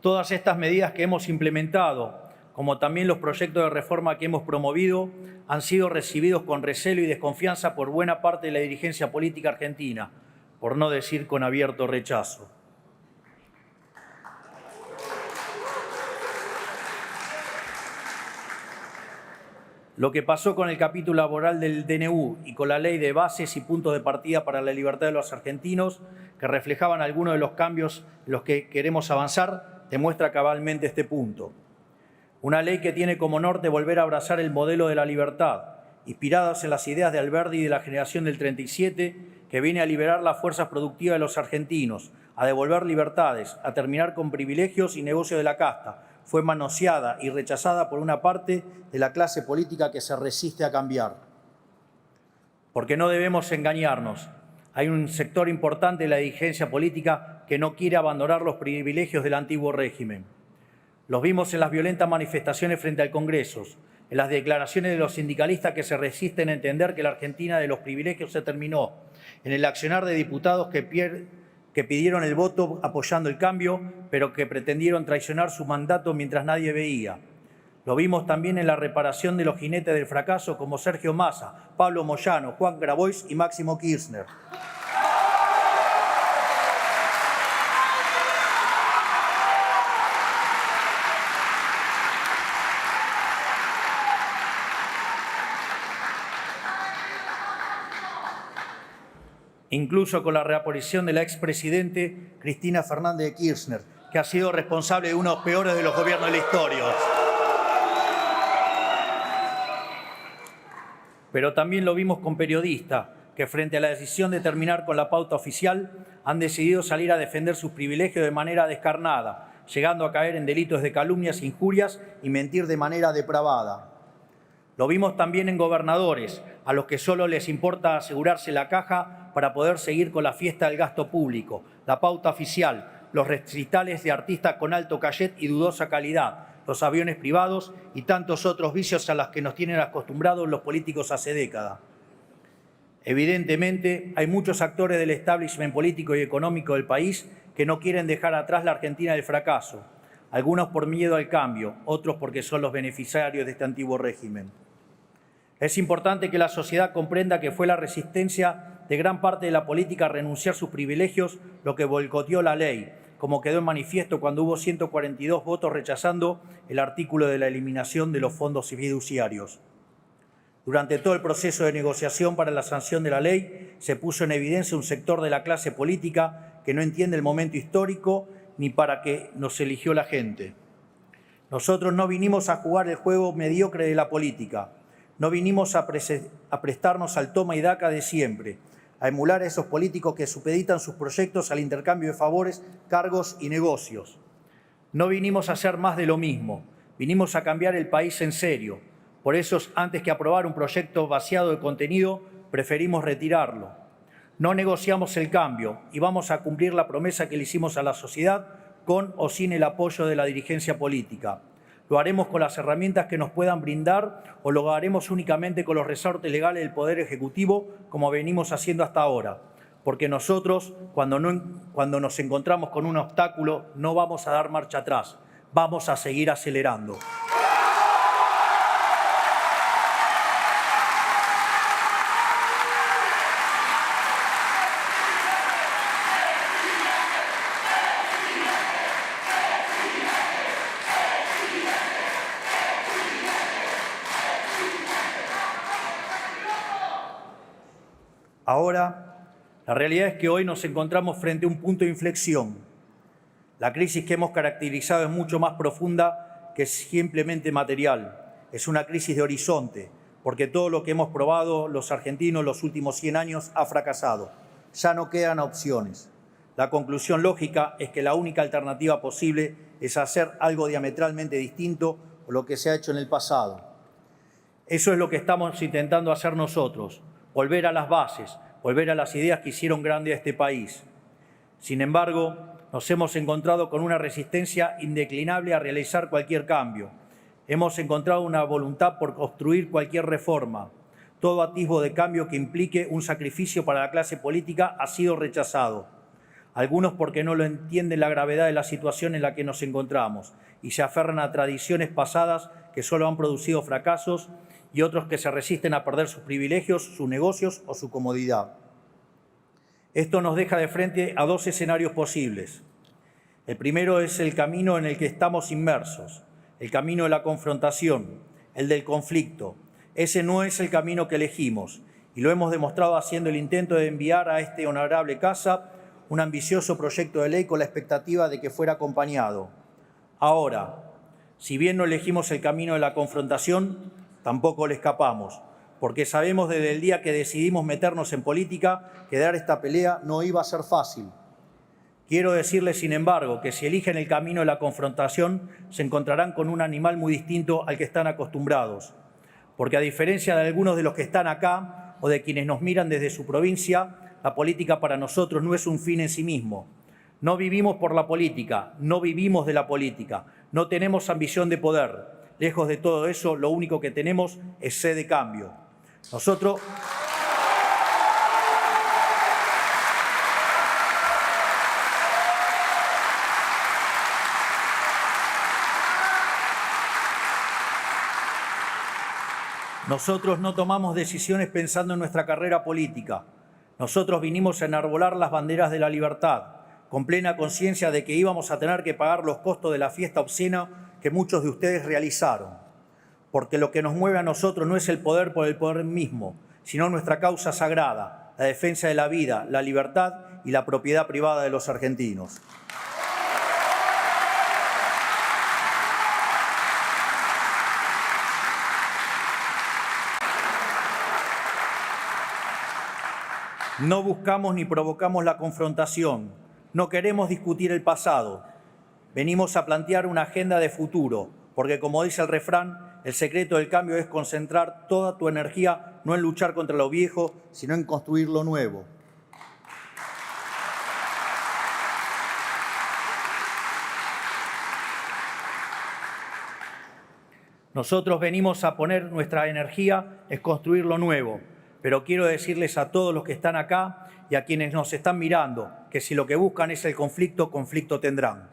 todas estas medidas que hemos implementado, como también los proyectos de reforma que hemos promovido, han sido recibidos con recelo y desconfianza por buena parte de la dirigencia política argentina, por no decir con abierto rechazo. Lo que pasó con el capítulo laboral del DNU y con la ley de bases y puntos de partida para la libertad de los argentinos, que reflejaban algunos de los cambios en los que queremos avanzar, demuestra cabalmente este punto. Una ley que tiene como norte volver a abrazar el modelo de la libertad, inspirados en las ideas de Alberdi y de la generación del 37, que viene a liberar las fuerzas productivas de los argentinos, a devolver libertades, a terminar con privilegios y negocios de la casta. Fue manoseada y rechazada por una parte de la clase política que se resiste a cambiar. Porque no debemos engañarnos. Hay un sector importante de la dirigencia política que no quiere abandonar los privilegios del antiguo régimen. Los vimos en las violentas manifestaciones frente al Congreso, en las declaraciones de los sindicalistas que se resisten a entender que la Argentina de los privilegios se terminó, en el accionar de diputados que pidieron el voto apoyando el cambio, pero que pretendieron traicionar su mandato mientras nadie veía. Lo vimos también en la reparación de los jinetes del fracaso como Sergio Massa, Pablo Moyano, Juan Grabois y Máximo Kirchner. Incluso con la reaparición de la expresidente Cristina Fernández de Kirchner, que ha sido responsable de uno de los peores de los gobiernos de la historia. Pero también lo vimos con periodistas que frente a la decisión de terminar con la pauta oficial han decidido salir a defender sus privilegios de manera descarnada, llegando a caer en delitos de calumnias, injurias y mentir de manera depravada. Lo vimos también en gobernadores, a los que solo les importa asegurarse la caja para poder seguir con la fiesta del gasto público, la pauta oficial, los recitales de artistas con alto cachet y dudosa calidad, los aviones privados y tantos otros vicios a los que nos tienen acostumbrados los políticos hace décadas. Evidentemente, hay muchos actores del establishment político y económico del país que no quieren dejar atrás la Argentina del fracaso, algunos por miedo al cambio, otros porque son los beneficiarios de este antiguo régimen. Es importante que la sociedad comprenda que fue la resistencia de gran parte de la política a renunciar a sus privilegios lo que boicoteó la ley, como quedó en manifiesto cuando hubo 142 votos rechazando el artículo de la eliminación de los fondos fiduciarios. Durante todo el proceso de negociación para la sanción de la ley, se puso en evidencia un sector de la clase política que no entiende el momento histórico ni para qué nos eligió la gente. Nosotros no vinimos a jugar el juego mediocre de la política, no vinimos a prestarnos al toma y daca de siempre, a emular a esos políticos que supeditan sus proyectos al intercambio de favores, cargos y negocios. No vinimos a hacer más de lo mismo, vinimos a cambiar el país en serio. Por eso, antes que aprobar un proyecto vaciado de contenido, preferimos retirarlo. No negociamos el cambio y vamos a cumplir la promesa que le hicimos a la sociedad con o sin el apoyo de la dirigencia política. Lo haremos con las herramientas que nos puedan brindar o lo haremos únicamente con los resortes legales del Poder Ejecutivo, como venimos haciendo hasta ahora. Porque nosotros, cuando nos encontramos con un obstáculo, no vamos a dar marcha atrás, vamos a seguir acelerando. Ahora, la realidad es que hoy nos encontramos frente a un punto de inflexión. La crisis que hemos caracterizado es mucho más profunda que simplemente material. Es una crisis de horizonte, porque todo lo que hemos probado los argentinos los últimos 100 años ha fracasado. Ya no quedan opciones. La conclusión lógica es que la única alternativa posible es hacer algo diametralmente distinto a lo que se ha hecho en el pasado. Eso es lo que estamos intentando hacer nosotros. Volver a las bases, volver a las ideas que hicieron grande a este país. Sin embargo, nos hemos encontrado con una resistencia indeclinable a realizar cualquier cambio. Hemos encontrado una voluntad por obstruir cualquier reforma. Todo atisbo de cambio que implique un sacrificio para la clase política ha sido rechazado. Algunos porque no lo entienden la gravedad de la situación en la que nos encontramos y se aferran a tradiciones pasadas que solo han producido fracasos, y otros que se resisten a perder sus privilegios, sus negocios o su comodidad. Esto nos deja de frente a dos escenarios posibles. El primero es el camino en el que estamos inmersos, el camino de la confrontación, el del conflicto. Ese no es el camino que elegimos y lo hemos demostrado haciendo el intento de enviar a esta honorable casa un ambicioso proyecto de ley con la expectativa de que fuera acompañado. Ahora, si bien no elegimos el camino de la confrontación, tampoco le escapamos, porque sabemos desde el día que decidimos meternos en política que dar esta pelea no iba a ser fácil. Quiero decirles, sin embargo, que si eligen el camino de la confrontación, se encontrarán con un animal muy distinto al que están acostumbrados, porque a diferencia de algunos de los que están acá o de quienes nos miran desde su provincia, la política para nosotros no es un fin en sí mismo. No vivimos por la política, no vivimos de la política, no tenemos ambición de poder. Lejos de todo eso, lo único que tenemos es sed de cambio. Nosotros no tomamos decisiones pensando en nuestra carrera política. Nosotros vinimos a enarbolar las banderas de la libertad, con plena conciencia de que íbamos a tener que pagar los costos de la fiesta obscena que muchos de ustedes realizaron, porque lo que nos mueve a nosotros no es el poder por el poder mismo, sino nuestra causa sagrada, la defensa de la vida, la libertad y la propiedad privada de los argentinos. No buscamos ni provocamos la confrontación, no queremos discutir el pasado. Venimos a plantear una agenda de futuro, porque como dice el refrán, el secreto del cambio es concentrar toda tu energía no en luchar contra lo viejo, sino en construir lo nuevo. Nosotros venimos a poner nuestra energía en construir lo nuevo, pero quiero decirles a todos los que están acá y a quienes nos están mirando que si lo que buscan es el conflicto, conflicto tendrán.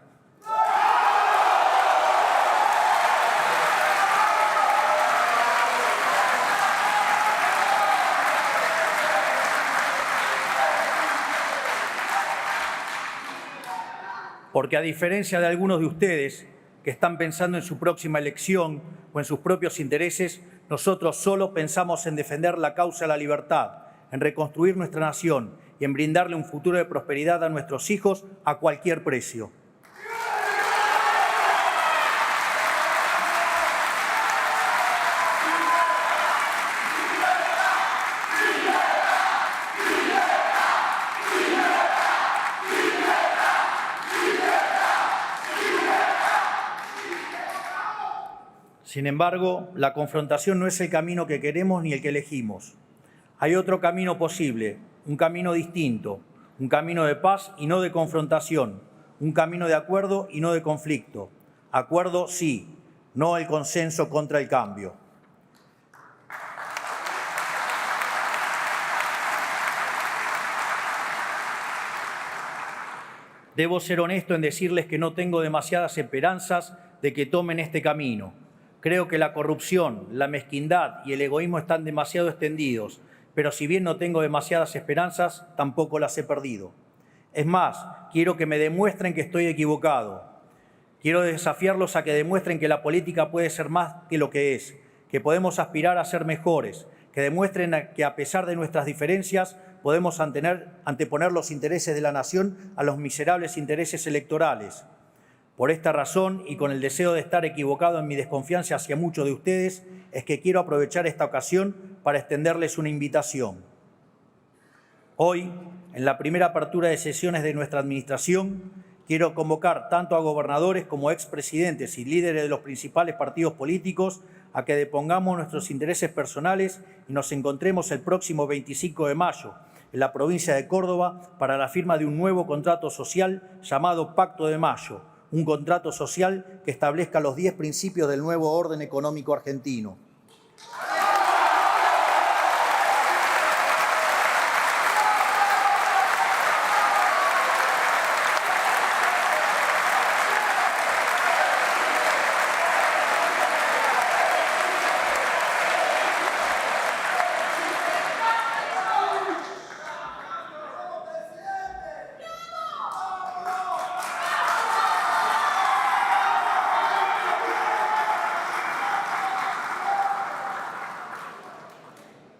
Porque a diferencia de algunos de ustedes que están pensando en su próxima elección o en sus propios intereses, nosotros solo pensamos en defender la causa de la libertad, en reconstruir nuestra nación y en brindarle un futuro de prosperidad a nuestros hijos a cualquier precio. Sin embargo, la confrontación no es el camino que queremos ni el que elegimos. Hay otro camino posible, un camino distinto, un camino de paz y no de confrontación, un camino de acuerdo y no de conflicto. Acuerdo sí, no el consenso contra el cambio. Debo ser honesto en decirles que no tengo demasiadas esperanzas de que tomen este camino. Creo que la corrupción, la mezquindad y el egoísmo están demasiado extendidos, pero si bien no tengo demasiadas esperanzas, tampoco las he perdido. Es más, quiero que me demuestren que estoy equivocado. Quiero desafiarlos a que demuestren que la política puede ser más que lo que es, que podemos aspirar a ser mejores, que demuestren que a pesar de nuestras diferencias podemos anteponer los intereses de la nación a los miserables intereses electorales. Por esta razón y con el deseo de estar equivocado en mi desconfianza hacia muchos de ustedes, es que quiero aprovechar esta ocasión para extenderles una invitación. Hoy, en la primera apertura de sesiones de nuestra administración, quiero convocar tanto a gobernadores como expresidentes y líderes de los principales partidos políticos a que depongamos nuestros intereses personales y nos encontremos el próximo 25 de mayo en la provincia de Córdoba para la firma de un nuevo contrato social llamado Pacto de Mayo, un contrato social que establezca los 10 principios del nuevo orden económico argentino.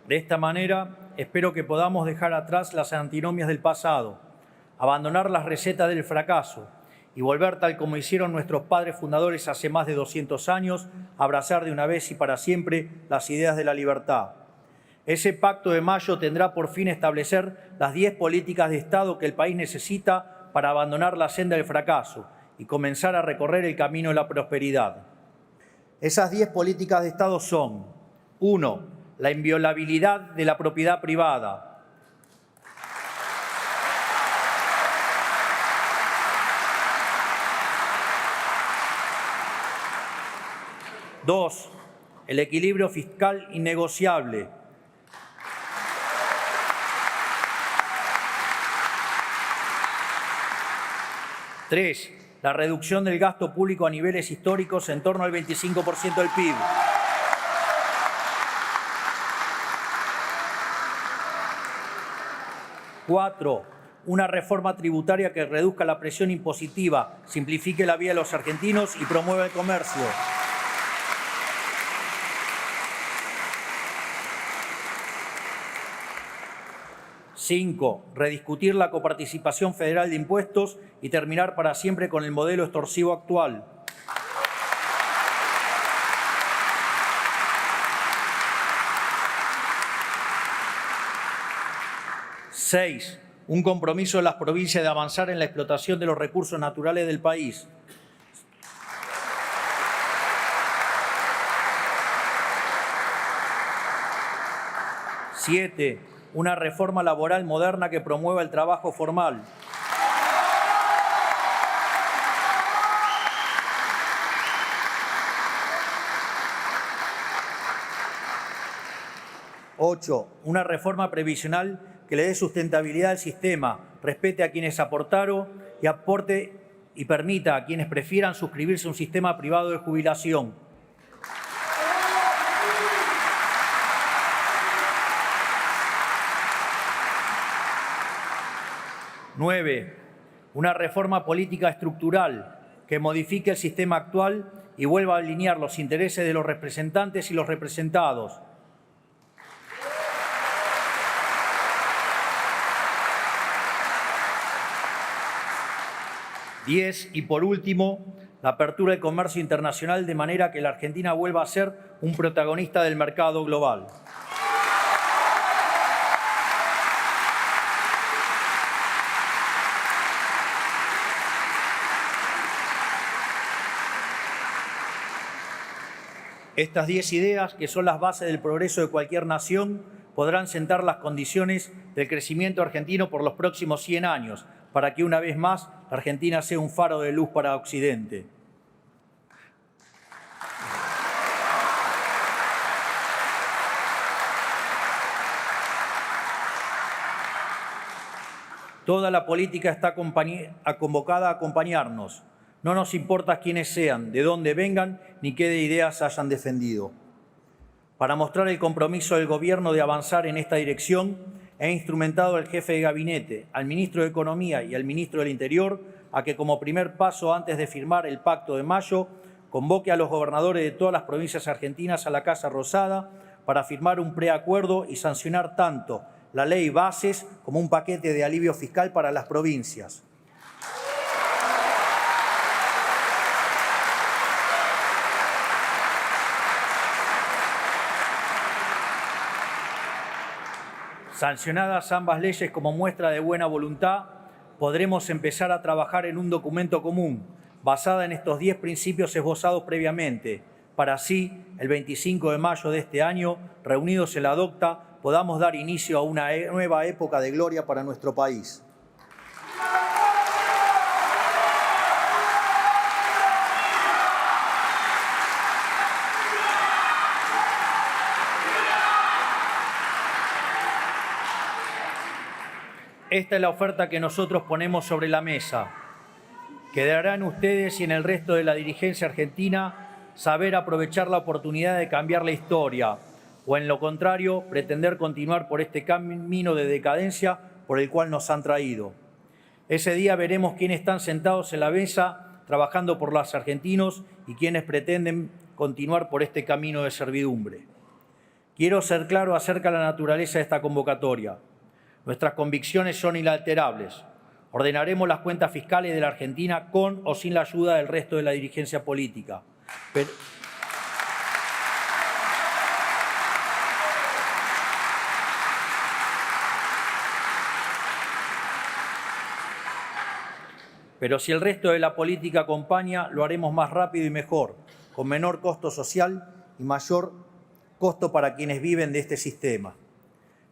De esta manera, espero que podamos dejar atrás las antinomias del pasado, abandonar las recetas del fracaso y volver, tal como hicieron nuestros padres fundadores hace más de 200 años, a abrazar de una vez y para siempre las ideas de la libertad. Ese Pacto de Mayo tendrá por fin establecer las 10 políticas de Estado que el país necesita para abandonar la senda del fracaso y comenzar a recorrer el camino de la prosperidad. Esas 10 políticas de Estado son: 1. La inviolabilidad de la propiedad privada. 2. El equilibrio fiscal innegociable. 3. La reducción del gasto público a niveles históricos en torno al 25% del PIB. 4. Una reforma tributaria que reduzca la presión impositiva, simplifique la vida de los argentinos y promueva el comercio. 5. Rediscutir la coparticipación federal de impuestos y terminar para siempre con el modelo extorsivo actual. 6. Un compromiso de las provincias de avanzar en la explotación de los recursos naturales del país. 7. Una reforma laboral moderna que promueva el trabajo formal. 8. Una reforma previsional que le dé sustentabilidad al sistema, respete a quienes aportaron y aporte y permita a quienes prefieran suscribirse a un sistema privado de jubilación. 9. Una reforma política estructural que modifique el sistema actual y vuelva a alinear los intereses de los representantes y los representados. 10. Y por último, la apertura del comercio internacional de manera que la Argentina vuelva a ser un protagonista del mercado global. Estas 10 ideas, que son las bases del progreso de cualquier nación, podrán sentar las condiciones del crecimiento argentino por los próximos 100 años, para que una vez más la Argentina sea un faro de luz para Occidente. Toda la política está convocada a acompañarnos. No nos importa quiénes sean, de dónde vengan, ni qué ideas hayan defendido. Para mostrar el compromiso del Gobierno de avanzar en esta dirección, he instrumentado al jefe de gabinete, al ministro de Economía y al ministro del Interior a que, como primer paso antes de firmar el Pacto de Mayo, convoque a los gobernadores de todas las provincias argentinas a la Casa Rosada para firmar un preacuerdo y sancionar tanto la ley Bases como un paquete de alivio fiscal para las provincias. Sancionadas ambas leyes como muestra de buena voluntad, podremos empezar a trabajar en un documento común, basada en estos 10 principios esbozados previamente, para así, el 25 de mayo de este año, reunidos en la DOCTA, podamos dar inicio a una nueva época de gloria para nuestro país. Esta es la oferta que nosotros ponemos sobre la mesa. Quedará en ustedes y en el resto de la dirigencia argentina saber aprovechar la oportunidad de cambiar la historia o, en lo contrario, pretender continuar por este camino de decadencia por el cual nos han traído. Ese día veremos quiénes están sentados en la mesa trabajando por los argentinos y quiénes pretenden continuar por este camino de servidumbre. Quiero ser claro acerca de la naturaleza de esta convocatoria. Nuestras convicciones son inalterables. Ordenaremos las cuentas fiscales de la Argentina con o sin la ayuda del resto de la dirigencia política. Pero si el resto de la política acompaña, lo haremos más rápido y mejor, con menor costo social y mayor costo para quienes viven de este sistema.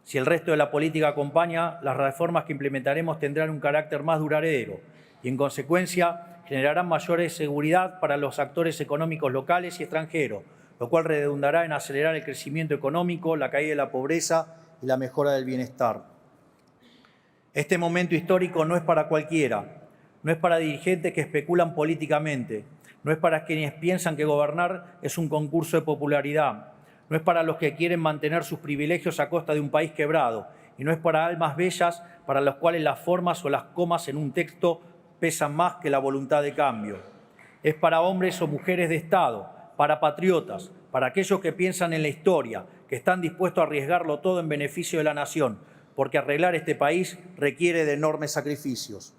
Si el resto de la política acompaña, las reformas que implementaremos tendrán un carácter más duradero y, en consecuencia, generarán mayor seguridad para los actores económicos locales y extranjeros, lo cual redundará en acelerar el crecimiento económico, la caída de la pobreza y la mejora del bienestar. Este momento histórico no es para cualquiera, no es para dirigentes que especulan políticamente, no es para quienes piensan que gobernar es un concurso de popularidad, no es para los que quieren mantener sus privilegios a costa de un país quebrado y no es para almas bellas para las cuales las formas o las comas en un texto pesan más que la voluntad de cambio. Es para hombres o mujeres de Estado, para patriotas, para aquellos que piensan en la historia, que están dispuestos a arriesgarlo todo en beneficio de la nación, porque arreglar este país requiere de enormes sacrificios.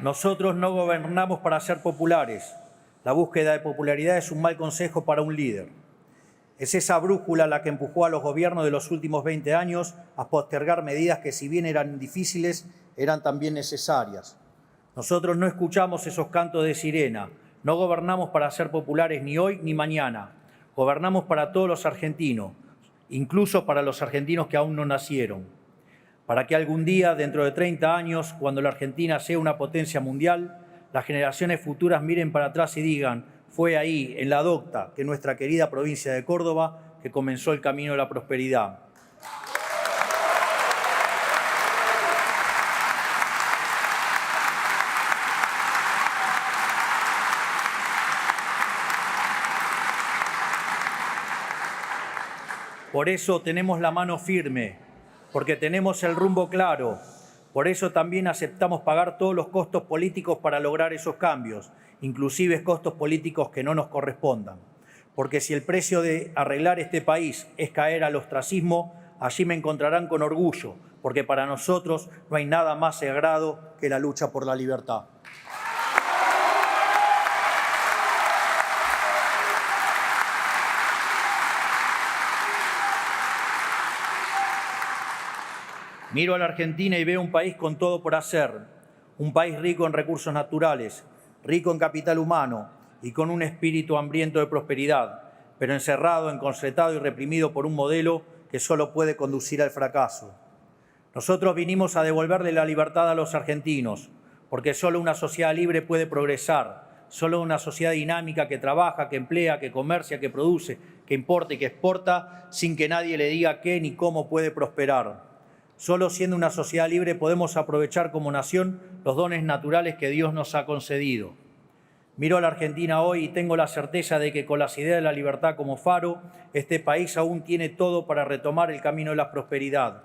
Nosotros no gobernamos para ser populares. La búsqueda de popularidad es un mal consejo para un líder. Es esa brújula la que empujó a los gobiernos de los últimos 20 años a postergar medidas que, si bien eran difíciles, eran también necesarias. Nosotros no escuchamos esos cantos de sirena. No gobernamos para ser populares ni hoy ni mañana. Gobernamos para todos los argentinos, incluso para los argentinos que aún no nacieron. Para que algún día, dentro de 30 años, cuando la Argentina sea una potencia mundial, las generaciones futuras miren para atrás y digan: fue ahí, en la docta, que nuestra querida provincia de Córdoba, que comenzó el camino de la prosperidad. Por eso tenemos la mano firme, porque tenemos el rumbo claro. Por eso también aceptamos pagar todos los costos políticos para lograr esos cambios, inclusive costos políticos que no nos correspondan. Porque si el precio de arreglar este país es caer al ostracismo, allí me encontrarán con orgullo, porque para nosotros no hay nada más sagrado que la lucha por la libertad. Miro a la Argentina y veo un país con todo por hacer, un país rico en recursos naturales, rico en capital humano y con un espíritu hambriento de prosperidad, pero encerrado, encorsetado y reprimido por un modelo que solo puede conducir al fracaso. Nosotros vinimos a devolverle la libertad a los argentinos, porque solo una sociedad libre puede progresar, solo una sociedad dinámica que trabaja, que emplea, que comercia, que produce, que importa y que exporta, sin que nadie le diga qué ni cómo puede prosperar. Solo siendo una sociedad libre podemos aprovechar como nación los dones naturales que Dios nos ha concedido. Miro a la Argentina hoy y tengo la certeza de que con las ideas de la libertad como faro, este país aún tiene todo para retomar el camino de la prosperidad.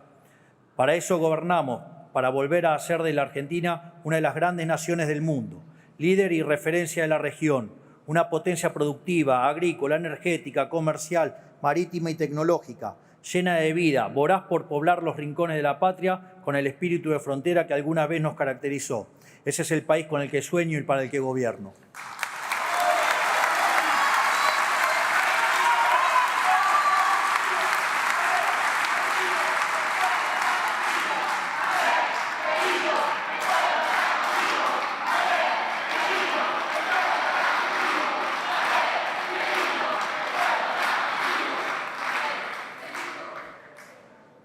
Para eso gobernamos, para volver a hacer de la Argentina una de las grandes naciones del mundo, líder y referencia de la región, una potencia productiva, agrícola, energética, comercial, marítima y tecnológica, llena de vida, voraz por poblar los rincones de la patria con el espíritu de frontera que alguna vez nos caracterizó. Ese es el país con el que sueño y para el que gobierno.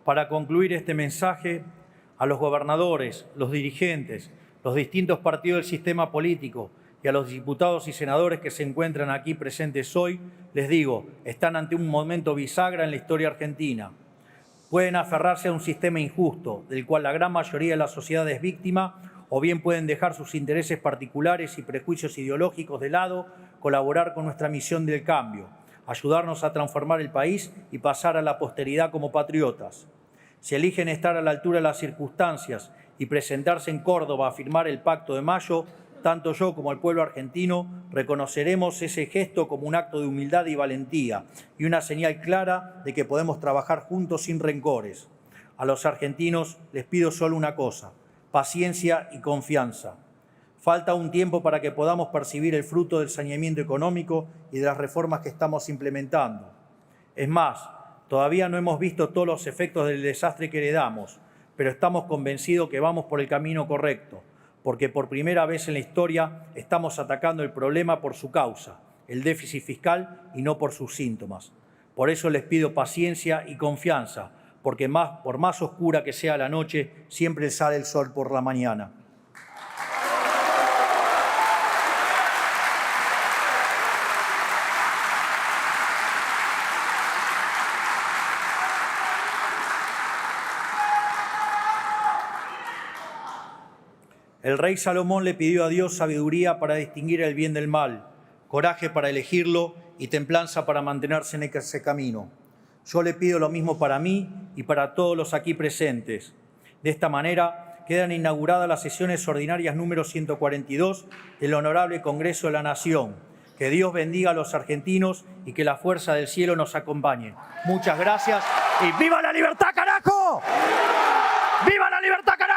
Para concluir este mensaje, a los gobernadores, los dirigentes, los distintos partidos del sistema político y a los diputados y senadores que se encuentran aquí presentes hoy, les digo, están ante un momento bisagra en la historia argentina. Pueden aferrarse a un sistema injusto, del cual la gran mayoría de la sociedad es víctima, o bien pueden dejar sus intereses particulares y prejuicios ideológicos de lado, colaborar con nuestra misión del cambio, ayudarnos a transformar el país y pasar a la posteridad como patriotas. Si eligen estar a la altura de las circunstancias y presentarse en Córdoba a firmar el Pacto de Mayo, tanto yo como el pueblo argentino reconoceremos ese gesto como un acto de humildad y valentía y una señal clara de que podemos trabajar juntos sin rencores. A los argentinos les pido solo una cosa: paciencia y confianza. Falta un tiempo para que podamos percibir el fruto del saneamiento económico y de las reformas que estamos implementando. Es más, todavía no hemos visto todos los efectos del desastre que heredamos, pero estamos convencidos que vamos por el camino correcto, porque por primera vez en la historia estamos atacando el problema por su causa, el déficit fiscal, y no por sus síntomas. Por eso les pido paciencia y confianza, porque por más oscura que sea la noche, siempre sale el sol por la mañana. El rey Salomón le pidió a Dios sabiduría para distinguir el bien del mal, coraje para elegirlo y templanza para mantenerse en ese camino. Yo le pido lo mismo para mí y para todos los aquí presentes. De esta manera quedan inauguradas las sesiones ordinarias número 142 del Honorable Congreso de la Nación. Que Dios bendiga a los argentinos y que la fuerza del cielo nos acompañe. Muchas gracias y ¡viva la libertad, carajo! ¡Viva la libertad, carajo!